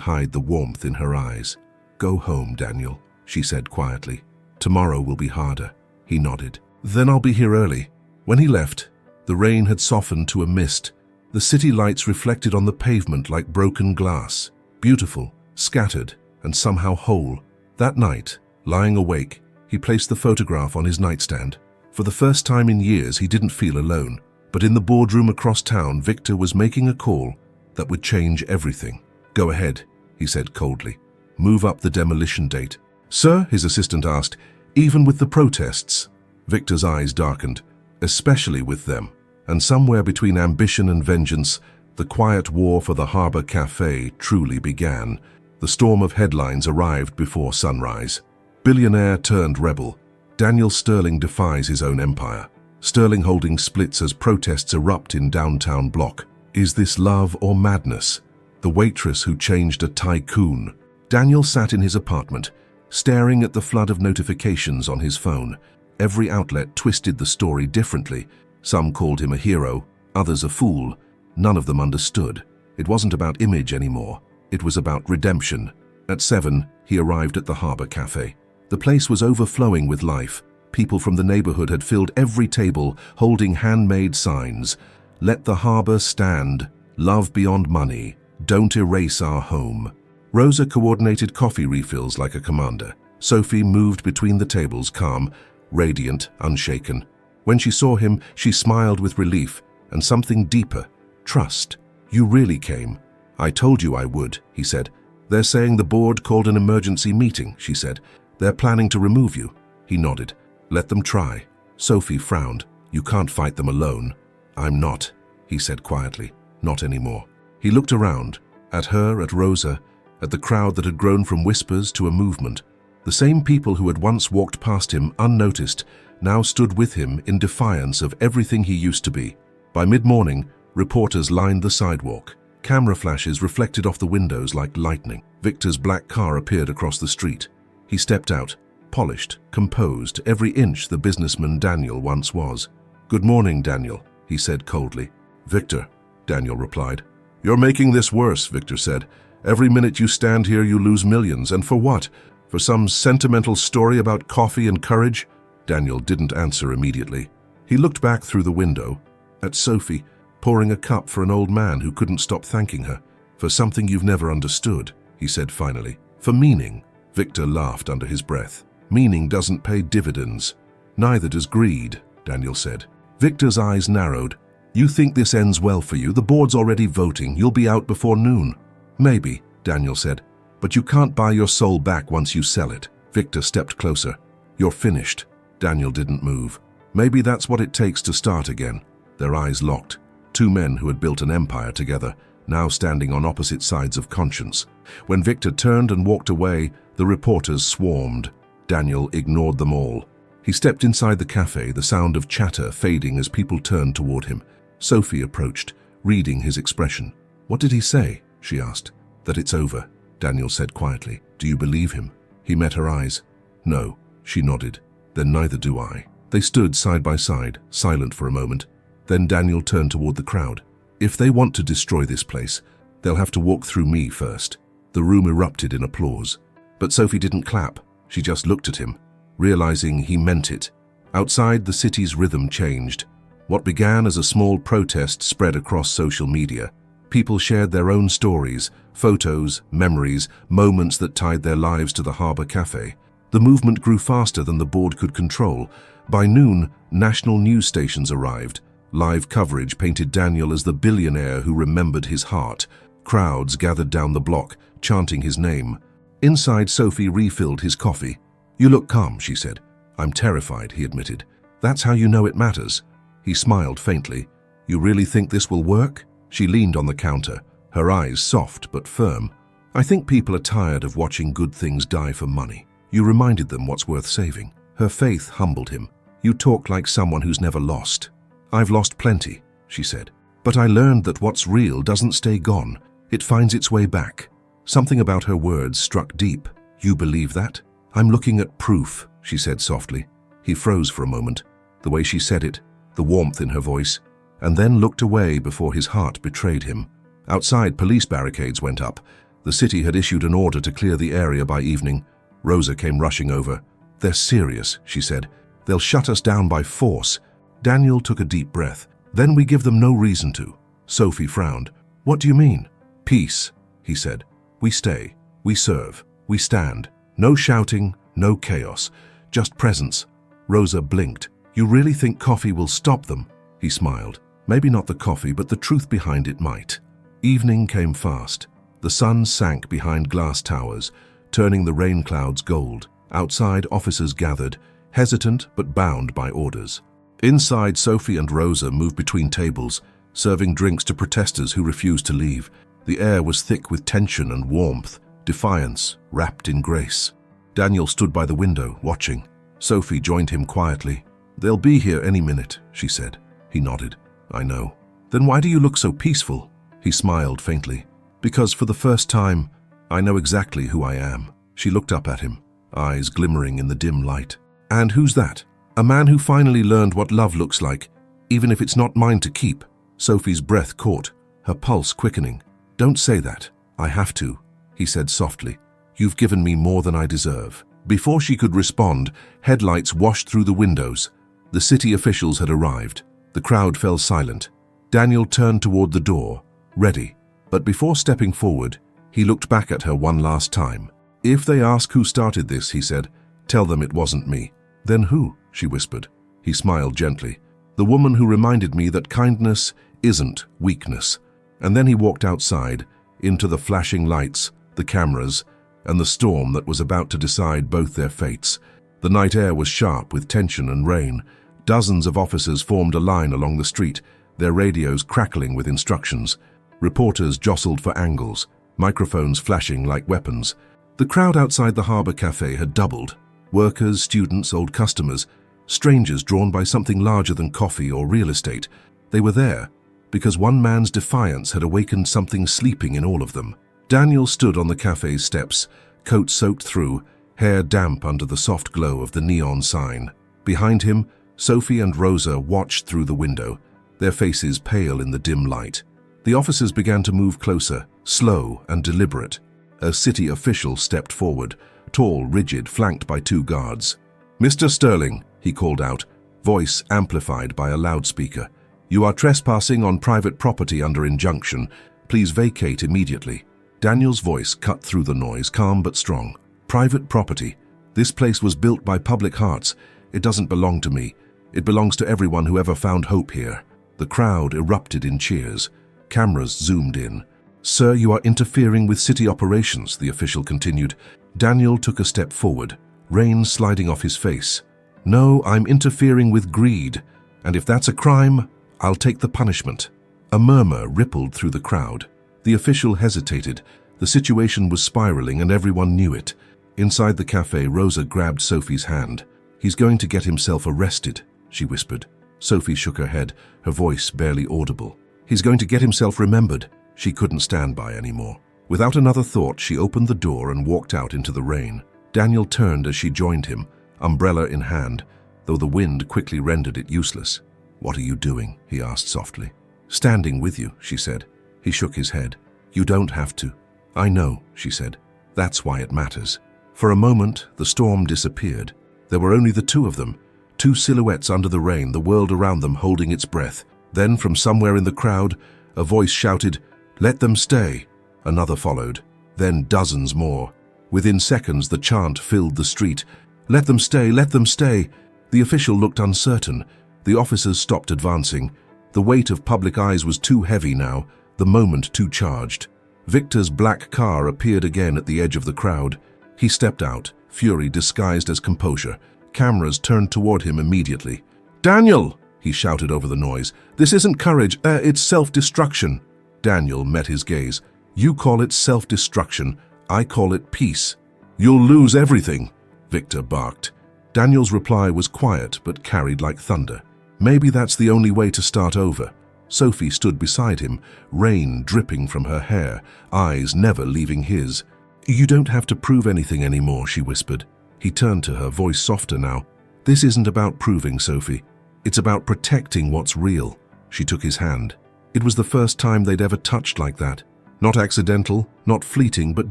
hide the warmth in her eyes. "Go home, Daniel," she said quietly. "Tomorrow will be harder." He nodded. "Then I'll be here early." When he left, the rain had softened to a mist. The city lights reflected on the pavement like broken glass, beautiful, scattered, and somehow whole. That night, lying awake, he placed the photograph on his nightstand. For the first time in years, he didn't feel alone. But in the boardroom across town, Victor was making a call that would change everything. "Go ahead," he said coldly. "Move up the demolition date." "Sir," his assistant asked, "even with the protests?" Victor's eyes darkened. "Especially with them." And somewhere between ambition and vengeance, the quiet war for the Harbor Cafe truly began. The storm of headlines arrived before sunrise. Billionaire turned rebel. Daniel Sterling defies his own empire. Sterling holding splits as protests erupt in downtown block. Is this love or madness? The waitress who changed a tycoon. Daniel sat in his apartment, staring at the flood of notifications on his phone. Every outlet twisted the story differently. Some called him a hero, others a fool. None of them understood. It wasn't about image anymore. It was about redemption. At 7, he arrived at the Harbor Cafe. The place was overflowing with life. People from the neighborhood had filled every table, holding handmade signs. "Let the harbor stand. Love beyond money. Don't erase our home." Rosa coordinated coffee refills like a commander. Sophie moved between the tables, calm, radiant, unshaken. When she saw him, she smiled with relief and something deeper, trust. "You really came." "I told you I would," he said. "They're saying the board called an emergency meeting," she said. "They're planning to remove you." He nodded. "Let them try." Sophie frowned. "You can't fight them alone." "I'm not," he said quietly. "Not anymore." He looked around, at her, at Rosa, at the crowd that had grown from whispers to a movement. The same people who had once walked past him unnoticed now stood with him in defiance of everything he used to be. By mid-morning, reporters lined the sidewalk. Camera flashes reflected off the windows like lightning. Victor's black car appeared across the street. He stepped out, polished, composed, every inch the businessman Daniel once was. "Good morning, Daniel," he said coldly. "Victor," Daniel replied. "You're making this worse," Victor said. "Every minute you stand here, you lose millions. And for what? For some sentimental story about coffee and courage?" Daniel didn't answer immediately. He looked back through the window at Sophie, pouring a cup for an old man who couldn't stop thanking her. "For something you've never understood," he said finally. "For meaning." Victor laughed under his breath. "Meaning doesn't pay dividends. Neither does greed," Daniel said. Victor's eyes narrowed. "You think this ends well for you? The board's already voting. You'll be out before noon." "Maybe," Daniel said. "But you can't buy your soul back once you sell it." Victor stepped closer. "You're finished." Daniel didn't move. "Maybe that's what it takes to start again." Their eyes locked. Two men who had built an empire together, now standing on opposite sides of conscience. When Victor turned and walked away, the reporters swarmed. Daniel ignored them all. He stepped inside the cafe, the sound of chatter fading as people turned toward him. Sophie approached, reading his expression. "What did he say?" she asked. "That it's over," Daniel said quietly. "Do you believe him?" He met her eyes. "No," she nodded. "Then neither do I." They stood side by side, silent for a moment. Then Daniel turned toward the crowd. "If they want to destroy this place, they'll have to walk through me first." The room erupted in applause. But Sophie didn't clap. She just looked at him, realizing he meant it. Outside, the city's rhythm changed. What began as a small protest spread across social media. People shared their own stories, photos, memories, moments that tied their lives to the Harbor Cafe. The movement grew faster than the board could control. By noon, national news stations arrived. Live coverage painted Daniel as the billionaire who remembered his heart. Crowds gathered down the block, chanting his name. Inside, Sophie refilled his coffee. "You look calm," she said. "I'm terrified," he admitted. "That's how you know it matters." He smiled faintly. "You really think this will work?" She leaned on the counter, her eyes soft but firm. "I think people are tired of watching good things die for money. You reminded them what's worth saving." Her faith humbled him. "You talk like someone who's never lost." "I've lost plenty," she said. "But I learned that what's real doesn't stay gone. It finds its way back." Something about her words struck deep. "You believe that?" "I'm looking at proof," she said softly. He froze for a moment. The way she said it, the warmth in her voice. and then looked away before his heart betrayed him. Outside, police barricades went up. The city had issued an order to clear the area by evening. Rosa came rushing over. "They're serious," she said. "They'll shut us down by force." Daniel took a deep breath. "Then we give them no reason to." Sophie frowned. "What do you mean?" "Peace," he said. "We stay, we serve, we stand. No shouting, no chaos, just presence." Rosa blinked. "You really think coffee will stop them?" He smiled. "Maybe not the coffee, but the truth behind it might." Evening came fast. The sun sank behind glass towers, turning the rain clouds gold. Outside, officers gathered, hesitant but bound by orders. Inside, Sophie and Rosa moved between tables, serving drinks to protesters who refused to leave. The air was thick with tension and warmth, defiance wrapped in grace. Daniel stood by the window, watching. Sophie joined him quietly. "They'll be here any minute," she said. He nodded. "I know." "Then why do you look so peaceful?" He smiled faintly. "Because for the first time, I know exactly who I am." She looked up at him, eyes glimmering in the dim light. "And who's that?" "A man who finally learned what love looks like, even if it's not mine to keep." Sophie's breath caught, her pulse quickening. "Don't say that. I have to," he said softly. "You've given me more than I deserve." Before she could respond, headlights washed through the windows. The city officials had arrived. The crowd fell silent. Daniel turned toward the door, ready. But before stepping forward, he looked back at her one last time. "If they ask who started this," he said, "tell them it wasn't me." "Then who?" she whispered. He smiled gently. "The woman who reminded me that kindness isn't weakness." And then he walked outside, into the flashing lights, the cameras, and the storm that was about to decide both their fates. The night air was sharp with tension and rain. Dozens of officers formed a line along the street, their radios crackling with instructions. Reporters jostled for angles, microphones flashing like weapons. The crowd outside the Harbor Cafe had doubled. Workers, students, old customers, strangers drawn by something larger than coffee or real estate. They were there because one man's defiance had awakened something sleeping in all of them. Daniel stood on the cafe's steps, coat soaked through, hair damp under the soft glow of the neon sign. Behind him, Sophie and Rosa watched through the window, their faces pale in the dim light. The officers began to move closer, slow and deliberate. A city official stepped forward, tall, rigid, flanked by two guards. "Mr. Sterling," he called out, voice amplified by a loudspeaker. "You are trespassing on private property under injunction. Please vacate immediately." Daniel's voice cut through the noise, calm but strong. "Private property. This place was built by public hearts. It doesn't belong to me. It belongs to everyone who ever found hope here." The crowd erupted in cheers. Cameras zoomed in. "Sir, you are interfering with city operations," the official continued. Daniel took a step forward, rain sliding off his face. "No, I'm interfering with greed, and if that's a crime, I'll take the punishment." A murmur rippled through the crowd. The official hesitated. The situation was spiraling and everyone knew it. Inside the cafe, Rosa grabbed Sophie's hand. "He's going to get himself arrested," she whispered. Sophie shook her head, her voice barely audible. "He's going to get himself remembered." She couldn't stand by anymore. Without another thought, she opened the door and walked out into the rain. Daniel turned as she joined him, umbrella in hand, though the wind quickly rendered it useless. "What are you doing?" he asked softly. "Standing with you," she said. He shook his head. "You don't have to." "I know," she said. "That's why it matters." For a moment, the storm disappeared. There were only the two of them, two silhouettes under the rain, the world around them holding its breath. Then, from somewhere in the crowd, a voice shouted, "Let them stay." Another followed, then dozens more. Within seconds, the chant filled the street. "Let them stay, let them stay." The official looked uncertain. The officers stopped advancing. The weight of public eyes was too heavy now, the moment too charged. Victor's black car appeared again at the edge of the crowd. He stepped out, fury disguised as composure. Cameras turned toward him immediately. "Daniel!" he shouted over the noise. "This isn't courage, it's self-destruction." Daniel met his gaze. "You call it self-destruction, I call it peace." "You'll lose everything," Victor barked. Daniel's reply was quiet but carried like thunder. "Maybe that's the only way to start over." Sophie stood beside him, rain dripping from her hair, eyes never leaving his. "You don't have to prove anything anymore," she whispered. He turned to her, voice softer now. "This isn't about proving, Sophie. It's about protecting what's real." She took his hand. It was the first time they'd ever touched like that. Not accidental, not fleeting, but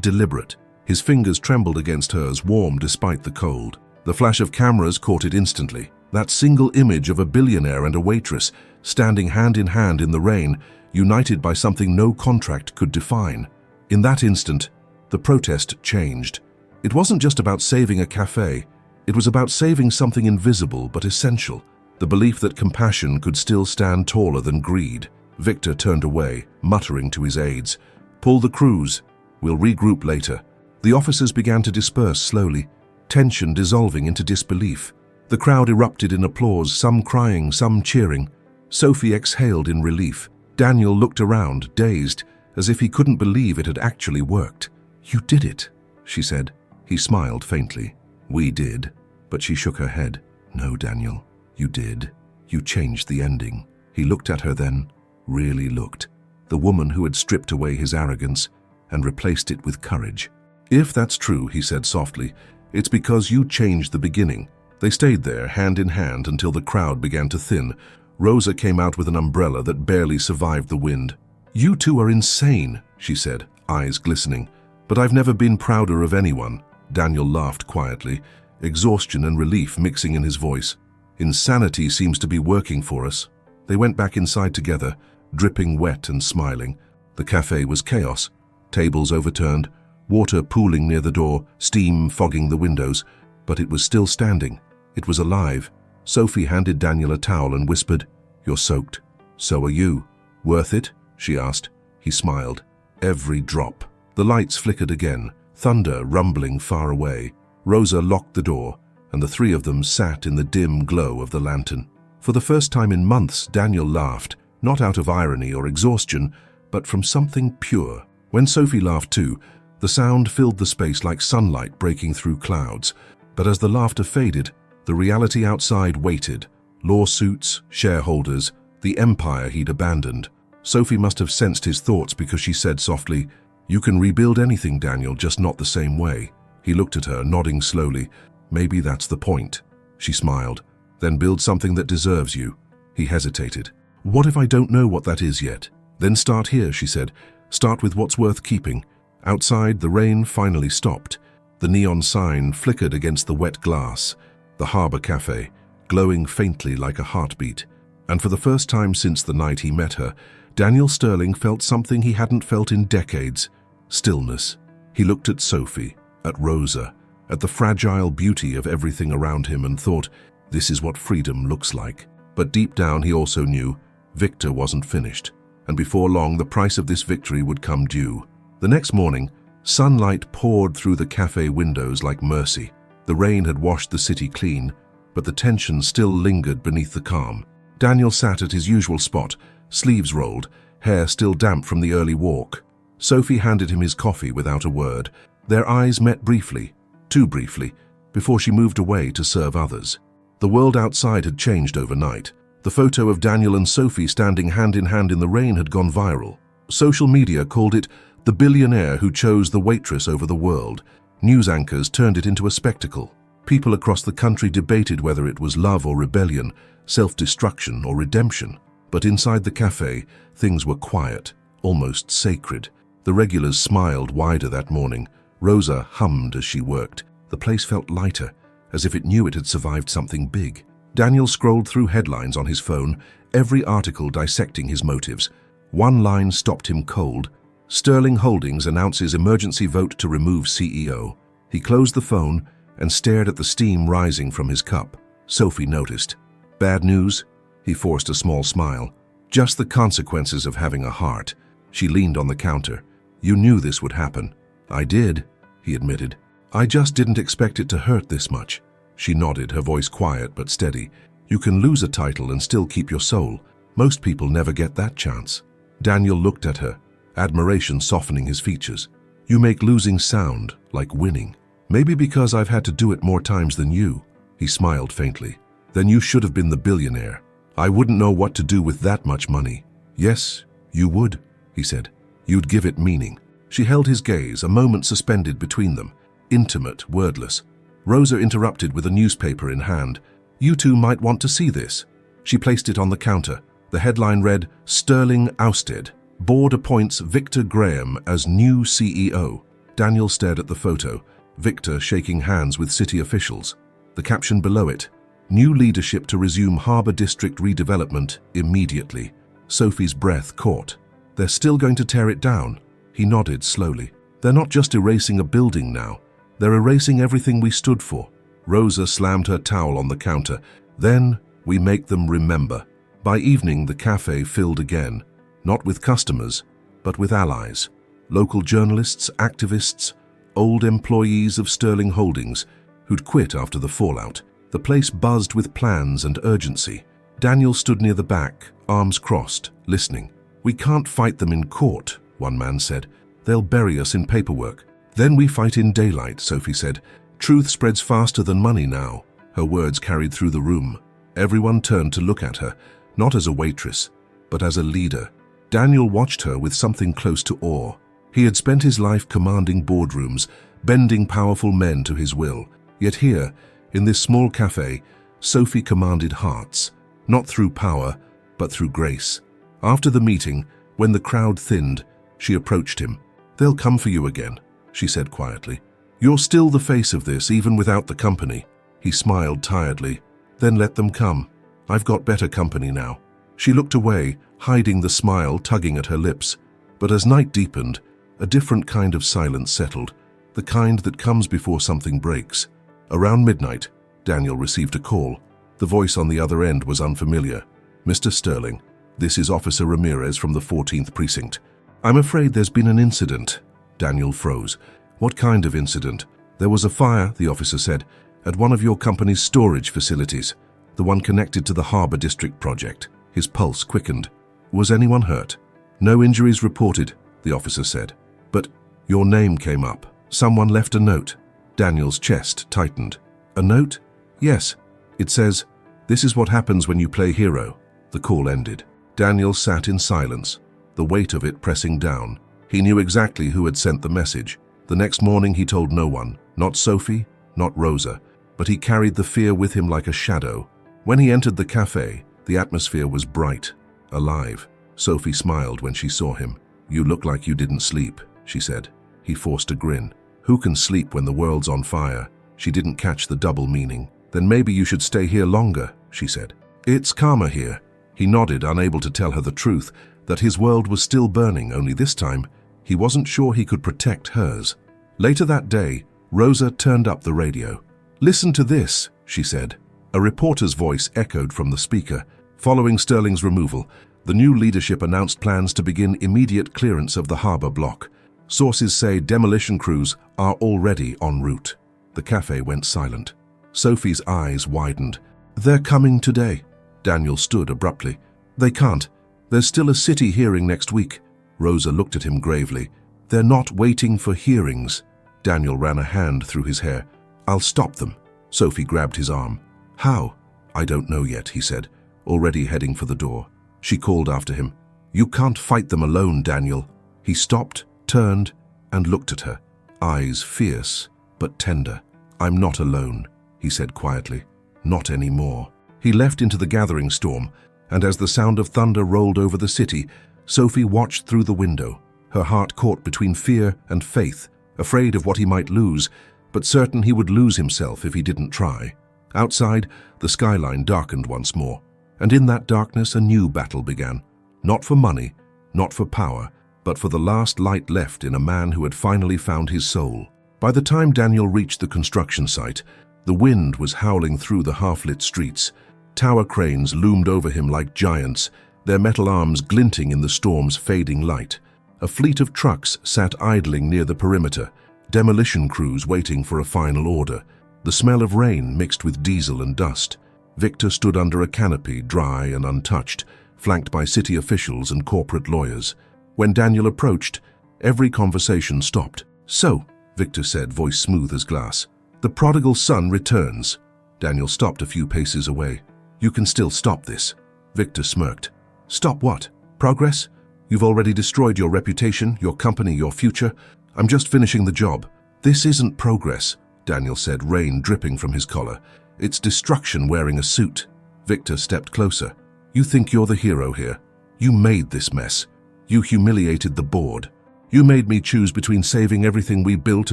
deliberate. His fingers trembled against hers, warm despite the cold. The flash of cameras caught it instantly. That single image of a billionaire and a waitress, standing hand in hand in the rain, united by something no contract could define. In that instant, the protest changed. It wasn't just about saving a cafe. It was about saving something invisible but essential. The belief that compassion could still stand taller than greed. Victor turned away, muttering to his aides, "Pull the crews. We'll regroup later." The officers began to disperse slowly, tension dissolving into disbelief. The crowd erupted in applause, some crying, some cheering. Sophie exhaled in relief. Daniel looked around, dazed, as if he couldn't believe it had actually worked. "You did it," she said. He smiled faintly. "We did." But she shook her head. "No, Daniel, you did. You changed the ending." He looked at her then, really looked. The woman who had stripped away his arrogance and replaced it with courage. "If that's true," he said softly, "it's because you changed the beginning." They stayed there, hand in hand, until the crowd began to thin. Rosa came out with an umbrella that barely survived the wind. "You two are insane," she said, eyes glistening. "But I've never been prouder of anyone." Daniel laughed quietly, exhaustion and relief mixing in his voice. "Insanity seems to be working for us." They went back inside together, dripping wet and smiling. The cafe was chaos. Tables overturned, water pooling near the door, steam fogging the windows. But it was still standing. It was alive. Sophie handed Daniel a towel and whispered, "You're soaked." "So are you." "Worth it?" she asked. He smiled. Every drop. The lights flickered again, thunder rumbling far away. Rosa locked the door, and the three of them sat in the dim glow of the lantern. For the first time in months, Daniel laughed, not out of irony or exhaustion, but from something pure. When Sophie laughed too, the sound filled the space like sunlight breaking through clouds. But as the laughter faded, the reality outside waited. Lawsuits, shareholders, the empire he'd abandoned. Sophie must have sensed his thoughts because she said softly, "You can rebuild anything, Daniel, just not the same way." He looked at her, nodding slowly. "Maybe that's the point." She smiled. "Then build something that deserves you." He hesitated. "What if I don't know what that is yet?" "Then start here," she said. "Start with what's worth keeping." Outside, the rain finally stopped. The neon sign flickered against the wet glass. The Harbor Cafe, glowing faintly like a heartbeat. And for the first time since the night he met her, Daniel Sterling felt something he hadn't felt in decades. Stillness. He looked at Sophie, at Rosa, at the fragile beauty of everything around him and thought, this is what freedom looks like. But deep down he also knew Victor wasn't finished, and before long the price of this victory would come due. The next morning, sunlight poured through the cafe windows like mercy. The rain had washed the city clean, but the tension still lingered beneath the calm. Daniel sat at his usual spot, sleeves rolled, hair still damp from the early walk. Sophie handed him his coffee without a word. Their eyes met briefly, too briefly, before she moved away to serve others. The world outside had changed overnight. The photo of Daniel and Sophie standing hand in hand in the rain had gone viral. Social media called it the billionaire who chose the waitress over the world. News anchors turned it into a spectacle. People across the country debated whether it was love or rebellion, self-destruction or redemption. But inside the cafe, things were quiet, almost sacred. The regulars smiled wider that morning. Rosa hummed as she worked. The place felt lighter, as if it knew it had survived something big. Daniel scrolled through headlines on his phone, every article dissecting his motives. One line stopped him cold. Sterling Holdings announces emergency vote to remove CEO. He closed the phone and stared at the steam rising from his cup. Sophie noticed. "Bad news?" He forced a small smile. "Just the consequences of having a heart." She leaned on the counter. "You knew this would happen." "I did," he admitted. "I just didn't expect it to hurt this much." She nodded, her voice quiet but steady. "You can lose a title and still keep your soul. Most people never get that chance." Daniel looked at her, admiration softening his features. "You make losing sound like winning. Maybe because I've had to do it more times than you." He smiled faintly. "Then you should have been the billionaire. I wouldn't know what to do with that much money." "Yes, you would," he said. "You'd give it meaning." She held his gaze, a moment suspended between them, intimate, wordless. Rosa interrupted with a newspaper in hand. "You two might want to see this." She placed it on the counter. The headline read, "Sterling ousted. Board appoints Victor Graham as new CEO." Daniel stared at the photo, Victor shaking hands with city officials. The caption below it, "New leadership to resume Harbour District redevelopment immediately." Sophie's breath caught. "They're still going to tear it down?" He nodded slowly. "They're not just erasing a building now. They're erasing everything we stood for." Rosa slammed her towel on the counter. "Then we make them remember." By evening, the cafe filled again, not with customers, but with allies. Local journalists, activists, old employees of Sterling Holdings who'd quit after the fallout. The place buzzed with plans and urgency. Daniel stood near the back, arms crossed, listening. "We can't fight them in court," one man said. "They'll bury us in paperwork." "Then we fight in daylight," Sophie said. "Truth spreads faster than money now." Her words carried through the room. Everyone turned to look at her, not as a waitress, but as a leader. Daniel watched her with something close to awe. He had spent his life commanding boardrooms, bending powerful men to his will. Yet here, in this small cafe, Sophie commanded hearts, not through power, but through grace. After the meeting, when the crowd thinned, she approached him. "They'll come for you again," she said quietly. "You're still the face of this, even without the company." He smiled tiredly. "Then let them come. I've got better company now." She looked away, hiding the smile tugging at her lips. But as night deepened, a different kind of silence settled, the kind that comes before something breaks. Around midnight, Daniel received a call. The voice on the other end was unfamiliar. "Mr. Sterling, this is Officer Ramirez from the 14th Precinct. I'm afraid there's been an incident." Daniel froze. "What kind of incident?" "There was a fire," the officer said, "at one of your company's storage facilities, the one connected to the Harbour District project." His pulse quickened. "Was anyone hurt?" "No injuries reported," the officer said. "But your name came up. Someone left a note." Daniel's chest tightened. "A note?" "Yes. It says, 'This is what happens when you play hero.'" The call ended. Daniel sat in silence, the weight of it pressing down. He knew exactly who had sent the message. The next morning he told no one, not Sophie, not Rosa, but he carried the fear with him like a shadow. When he entered the cafe, the atmosphere was bright, alive. Sophie smiled when she saw him. "You look like you didn't sleep," she said. He forced a grin. "Who can sleep when the world's on fire?" She didn't catch the double meaning. "Then maybe you should stay here longer," she said. "It's calmer here." He nodded, unable to tell her the truth, that his world was still burning, only this time, he wasn't sure he could protect hers. Later that day, Rosa turned up the radio. "Listen to this," she said. A reporter's voice echoed from the speaker. "Following Sterling's removal, the new leadership announced plans to begin immediate clearance of the harbour block. Sources say demolition crews are already en route." The cafe went silent. Sophie's eyes widened. "They're coming today." Daniel stood abruptly. "They can't. There's still a city hearing next week." Rosa looked at him gravely. "They're not waiting for hearings." Daniel ran a hand through his hair. "I'll stop them." Sophie grabbed his arm. "How?" "I don't know yet," he said, already heading for the door. She called after him. "You can't fight them alone, Daniel." He stopped, turned, and looked at her, eyes fierce but tender. "I'm not alone," he said quietly. "Not anymore." He left into the gathering storm, and as the sound of thunder rolled over the city, Sophie watched through the window, her heart caught between fear and faith, afraid of what he might lose, but certain he would lose himself if he didn't try. Outside, the skyline darkened once more, and in that darkness a new battle began. Not for money, not for power, but for the last light left in a man who had finally found his soul. By the time Daniel reached the construction site, the wind was howling through the half-lit streets. Tower cranes loomed over him like giants, their metal arms glinting in the storm's fading light. A fleet of trucks sat idling near the perimeter, demolition crews waiting for a final order. The smell of rain mixed with diesel and dust. Victor stood under a canopy, dry and untouched, flanked by city officials and corporate lawyers. When Daniel approached, every conversation stopped. "So," Victor said, voice smooth as glass, "the prodigal son returns." Daniel stopped a few paces away. "You can still stop this." Victor smirked. "Stop what? Progress? You've already destroyed your reputation, your company, your future. I'm just finishing the job." "This isn't progress," Daniel said, rain dripping from his collar. "It's destruction wearing a suit." Victor stepped closer. You think you're the hero here. You made this mess. You humiliated the board. You made me choose between saving everything we built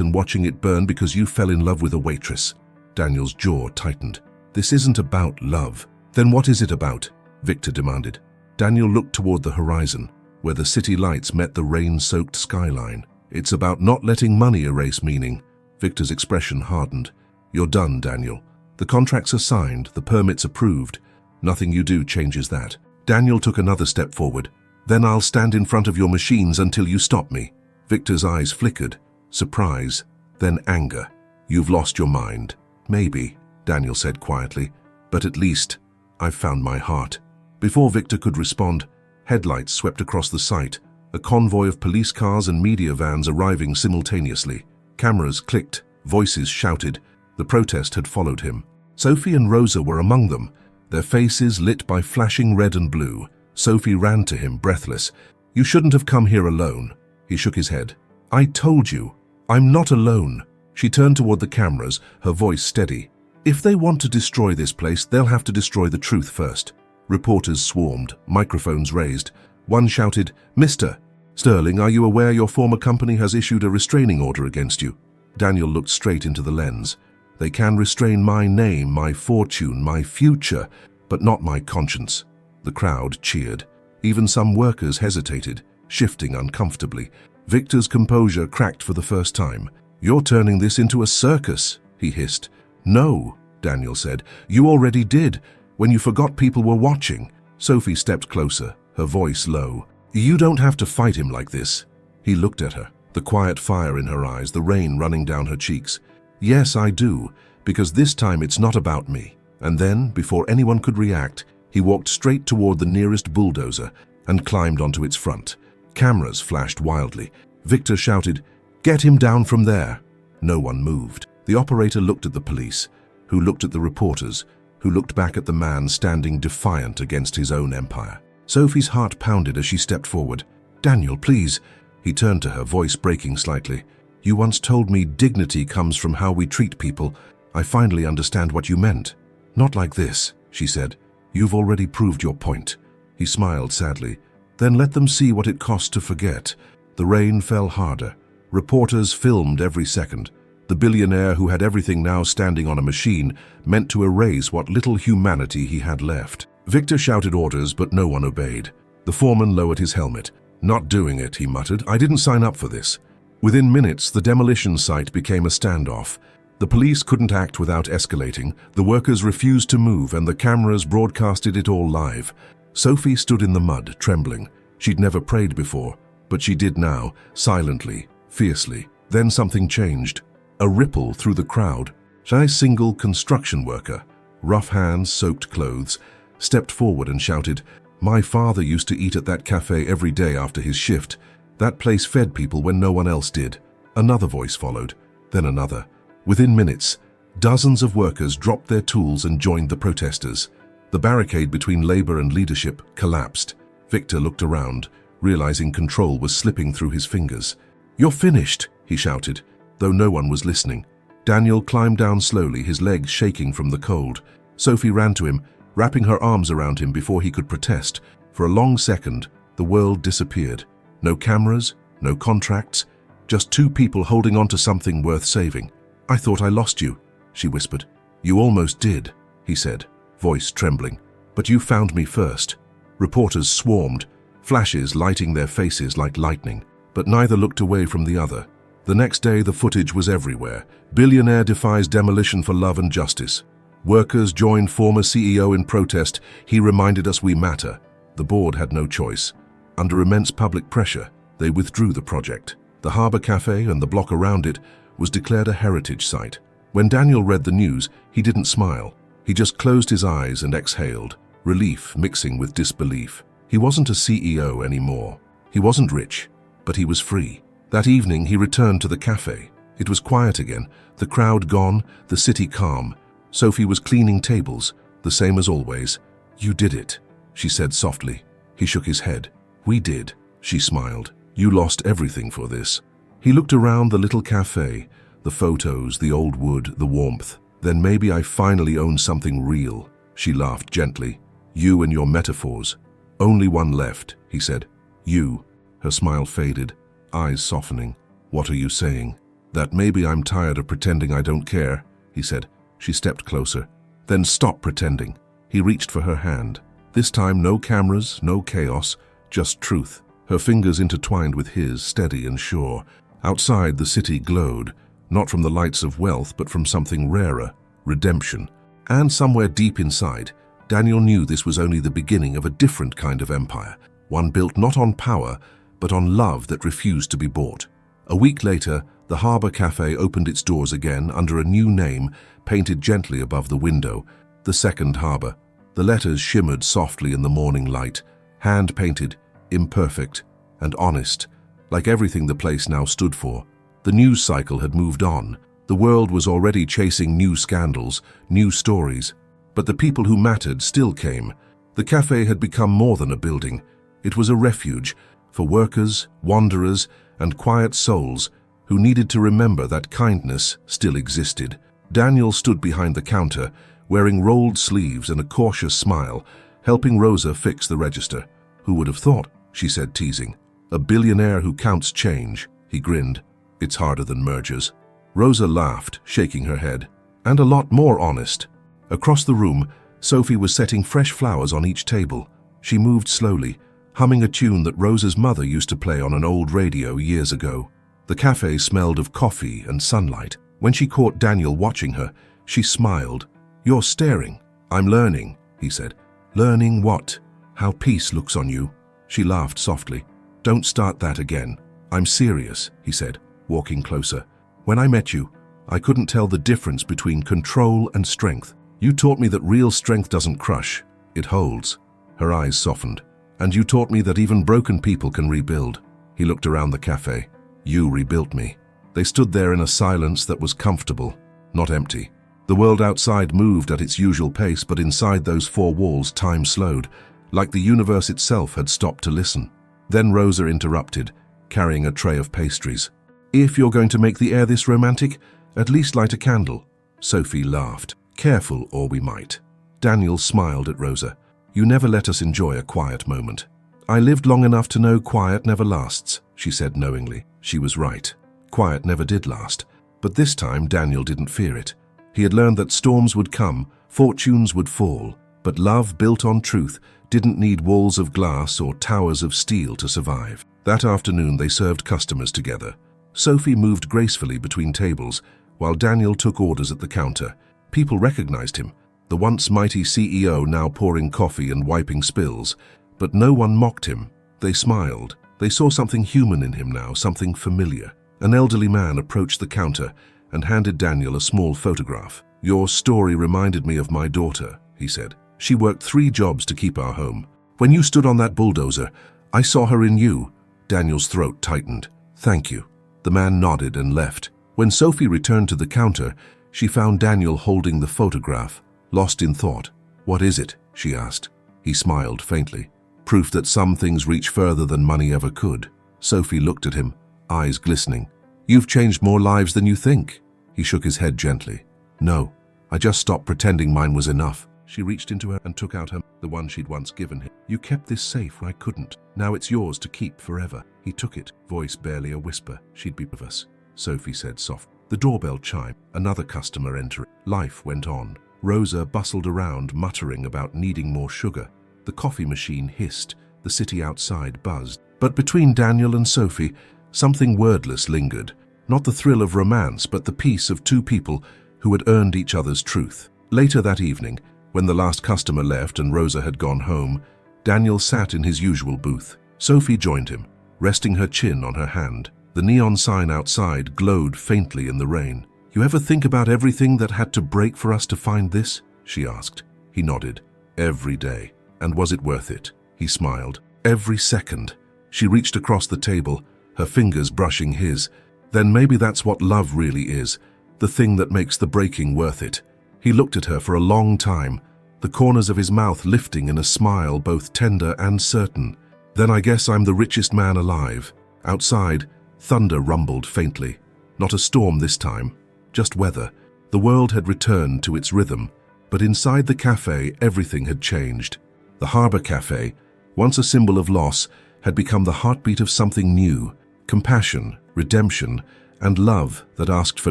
and watching it burn because you fell in love with a waitress. Daniel's jaw tightened. This isn't about love. Then what is it about? Victor demanded. Daniel looked toward the horizon, where the city lights met the rain-soaked skyline. It's about not letting money erase meaning. Victor's expression hardened. You're done, Daniel. The contracts are signed, the permits approved. Nothing you do changes that. Daniel took another step forward. Then I'll stand in front of your machines until you stop me. Victor's eyes flickered. Surprise, then anger. You've lost your mind. Maybe, Daniel said quietly, but at least I've found my heart. Before Victor could respond, headlights swept across the site, a convoy of police cars and media vans arriving simultaneously. Cameras clicked, voices shouted. The protest had followed him. Sophie and Rosa were among them, their faces lit by flashing red and blue. Sophie ran to him, breathless. You shouldn't have come here alone. He shook his head. I told you, I'm not alone. She turned toward the cameras, her voice steady. If they want to destroy this place, they'll have to destroy the truth first. Reporters swarmed, microphones raised. One shouted, Mr. Sterling, are you aware your former company has issued a restraining order against you? Daniel looked straight into the lens. They can restrain my name, my fortune, my future, but not my conscience. The crowd cheered. Even some workers hesitated, shifting uncomfortably. Victor's composure cracked for the first time. You're turning this into a circus, he hissed. No, Daniel said. You already did, when you forgot people were watching. Sophie stepped closer, her voice low. You don't have to fight him like this. He looked at her, the quiet fire in her eyes, the rain running down her cheeks. Yes, I do, because this time it's not about me. And then, before anyone could react, he walked straight toward the nearest bulldozer and climbed onto its front. Cameras flashed wildly. Victor shouted, Get him down from there. No one moved. The operator looked at the police, who looked at the reporters, who looked back at the man standing defiant against his own empire. Sophie's heart pounded as she stepped forward. Daniel, please. He turned to her, voice breaking slightly. You once told me dignity comes from how we treat people. I finally understand what you meant. Not like this, she said. You've already proved your point. He smiled sadly. Then let them see what it costs to forget. The rain fell harder. Reporters filmed every second. The billionaire who had everything now standing on a machine meant to erase what little humanity he had left. Victor shouted orders, but no one obeyed. The foreman lowered his helmet. Not doing it, he muttered. I didn't sign up for this. Within minutes, the demolition site became a standoff. The police couldn't act without escalating. The workers refused to move, and the cameras broadcasted it all live. Sophie stood in the mud, trembling. She'd never prayed before, but she did now, silently, fiercely. Then something changed. A ripple through the crowd. A single construction worker, rough hands, soaked clothes, stepped forward and shouted, My father used to eat at that cafe every day after his shift. That place fed people when no one else did. Another voice followed, then another. Within minutes, dozens of workers dropped their tools and joined the protesters. The barricade between labor and leadership collapsed. Victor looked around, realizing control was slipping through his fingers. You're finished, he shouted, though no one was listening. Daniel climbed down slowly, his legs shaking from the cold. Sophie ran to him, wrapping her arms around him before he could protest. For a long second, the world disappeared. No cameras, no contracts, just two people holding on to something worth saving. I thought I lost you, she whispered. You almost did, he said, voice trembling. But you found me first. Reporters swarmed, flashes lighting their faces like lightning, but neither looked away from the other. The next day, the footage was everywhere. Billionaire defies demolition for love and justice. Workers joined former CEO in protest. He reminded us we matter. The board had no choice. Under immense public pressure, they withdrew the project. The Harbor Cafe and the block around it was declared a heritage site. When Daniel read the news, he didn't smile. He just closed his eyes and exhaled, relief mixing with disbelief. He wasn't a CEO anymore. He wasn't rich, but he was free. That evening, he returned to the cafe. It was quiet again, the crowd gone, the city calm. Sophie was cleaning tables, the same as always. You did it, she said softly. He shook his head. We did, she smiled. You lost everything for this. He looked around the little cafe, the photos, the old wood, the warmth. Then maybe I finally own something real, she laughed gently. You and your metaphors. Only one left, he said. You. Her smile faded, eyes softening. What are you saying? That maybe I'm tired of pretending I don't care, he said. She stepped closer. Then stop pretending. He reached for her hand. This time no cameras, no chaos, just truth. Her fingers intertwined with his, steady and sure. Outside, the city glowed, not from the lights of wealth, but from something rarer, redemption. And somewhere deep inside, Daniel knew this was only the beginning of a different kind of empire, one built not on power, but on love that refused to be bought. A week later, the Harbour Cafe opened its doors again under a new name painted gently above the window, the Second Harbour. The letters shimmered softly in the morning light, hand-painted, imperfect, and honest, like everything the place now stood for. The news cycle had moved on. The world was already chasing new scandals, new stories. But the people who mattered still came. The cafe had become more than a building. It was a refuge for workers, wanderers, and quiet souls who needed to remember that kindness still existed. Daniel stood behind the counter, wearing rolled sleeves and a cautious smile, helping Rosa fix the register. Who would have thought, she said, teasing. A billionaire who counts change, he grinned. It's harder than mergers. Rosa laughed, shaking her head. And a lot more honest. Across the room, Sophie was setting fresh flowers on each table. She moved slowly, humming a tune that Rosa's mother used to play on an old radio years ago. The cafe smelled of coffee and sunlight. When she caught Daniel watching her, she smiled. You're staring. I'm learning, he said. Learning what? How peace looks on you. She laughed softly. Don't start that again. I'm serious, he said, walking closer. When I met you, I couldn't tell the difference between control and strength. You taught me that real strength doesn't crush, it holds. Her eyes softened. And you taught me that even broken people can rebuild. He looked around the cafe. You rebuilt me. They stood there in a silence that was comfortable, not empty. The world outside moved at its usual pace, but inside those four walls time slowed, like the universe itself had stopped to listen. Then Rosa interrupted, carrying a tray of pastries. If you're going to make the air this romantic, at least light a candle. Sophie laughed. Careful, or we might. Daniel smiled at Rosa. You never let us enjoy a quiet moment. I lived long enough to know quiet never lasts, she said knowingly. She was right. Quiet never did last. But this time Daniel didn't fear it. He had learned that storms would come, fortunes would fall, but love built on truth didn't need walls of glass or towers of steel to survive. That afternoon they served customers together. Sophie moved gracefully between tables, while Daniel took orders at the counter. People recognized him, the once mighty CEO now pouring coffee and wiping spills. But no one mocked him. They smiled. They saw something human in him now, something familiar. An elderly man approached the counter and handed Daniel a small photograph. Your story reminded me of my daughter, he said. She worked 3 jobs to keep our home. When you stood on that bulldozer, I saw her in you. Daniel's throat tightened. Thank you. The man nodded and left. When Sophie returned to the counter, she found Daniel holding the photograph, lost in thought. What is it? She asked. He smiled faintly. Proof that some things reach further than money ever could. Sophie looked at him, eyes glistening. You've changed more lives than you think. He shook his head gently. No, I just stopped pretending mine was enough. She reached into her and took out the one she'd once given him. You kept this safe when I couldn't. Now it's yours to keep forever. He took it, voice barely a whisper. She'd be with us, Sophie said softly. The doorbell chimed. Another customer entered. Life went on. Rosa bustled around, muttering about needing more sugar. The coffee machine hissed. The city outside buzzed. But between Daniel and Sophie, something wordless lingered. Not the thrill of romance, but the peace of 2 people who had earned each other's truth. Later that evening, when the last customer left and Rosa had gone home, Daniel sat in his usual booth. Sophie joined him, resting her chin on her hand. The neon sign outside glowed faintly in the rain. You ever think about everything that had to break for us to find this? She asked. He nodded. Every day. And was it worth it? He smiled. Every second. She reached across the table, her fingers brushing his. Then maybe that's what love really is, the thing that makes the breaking worth it. He looked at her for a long time, the corners of his mouth lifting in a smile both tender and certain. Then I guess I'm the richest man alive. Outside, thunder rumbled faintly. Not a storm this time, just weather. The world had returned to its rhythm, but inside the cafe everything had changed. The Harbor Cafe, once a symbol of loss, had become the heartbeat of something new: compassion, redemption, and love that asked for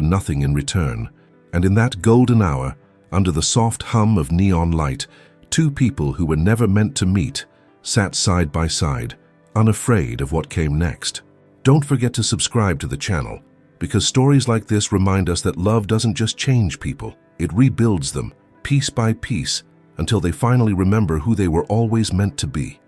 nothing in return. And in that golden hour, under the soft hum of neon light, two people who were never meant to meet sat side by side, unafraid of what came next. Don't forget to subscribe to the channel, because stories like this remind us that love doesn't just change people, it rebuilds them, piece by piece, until they finally remember who they were always meant to be.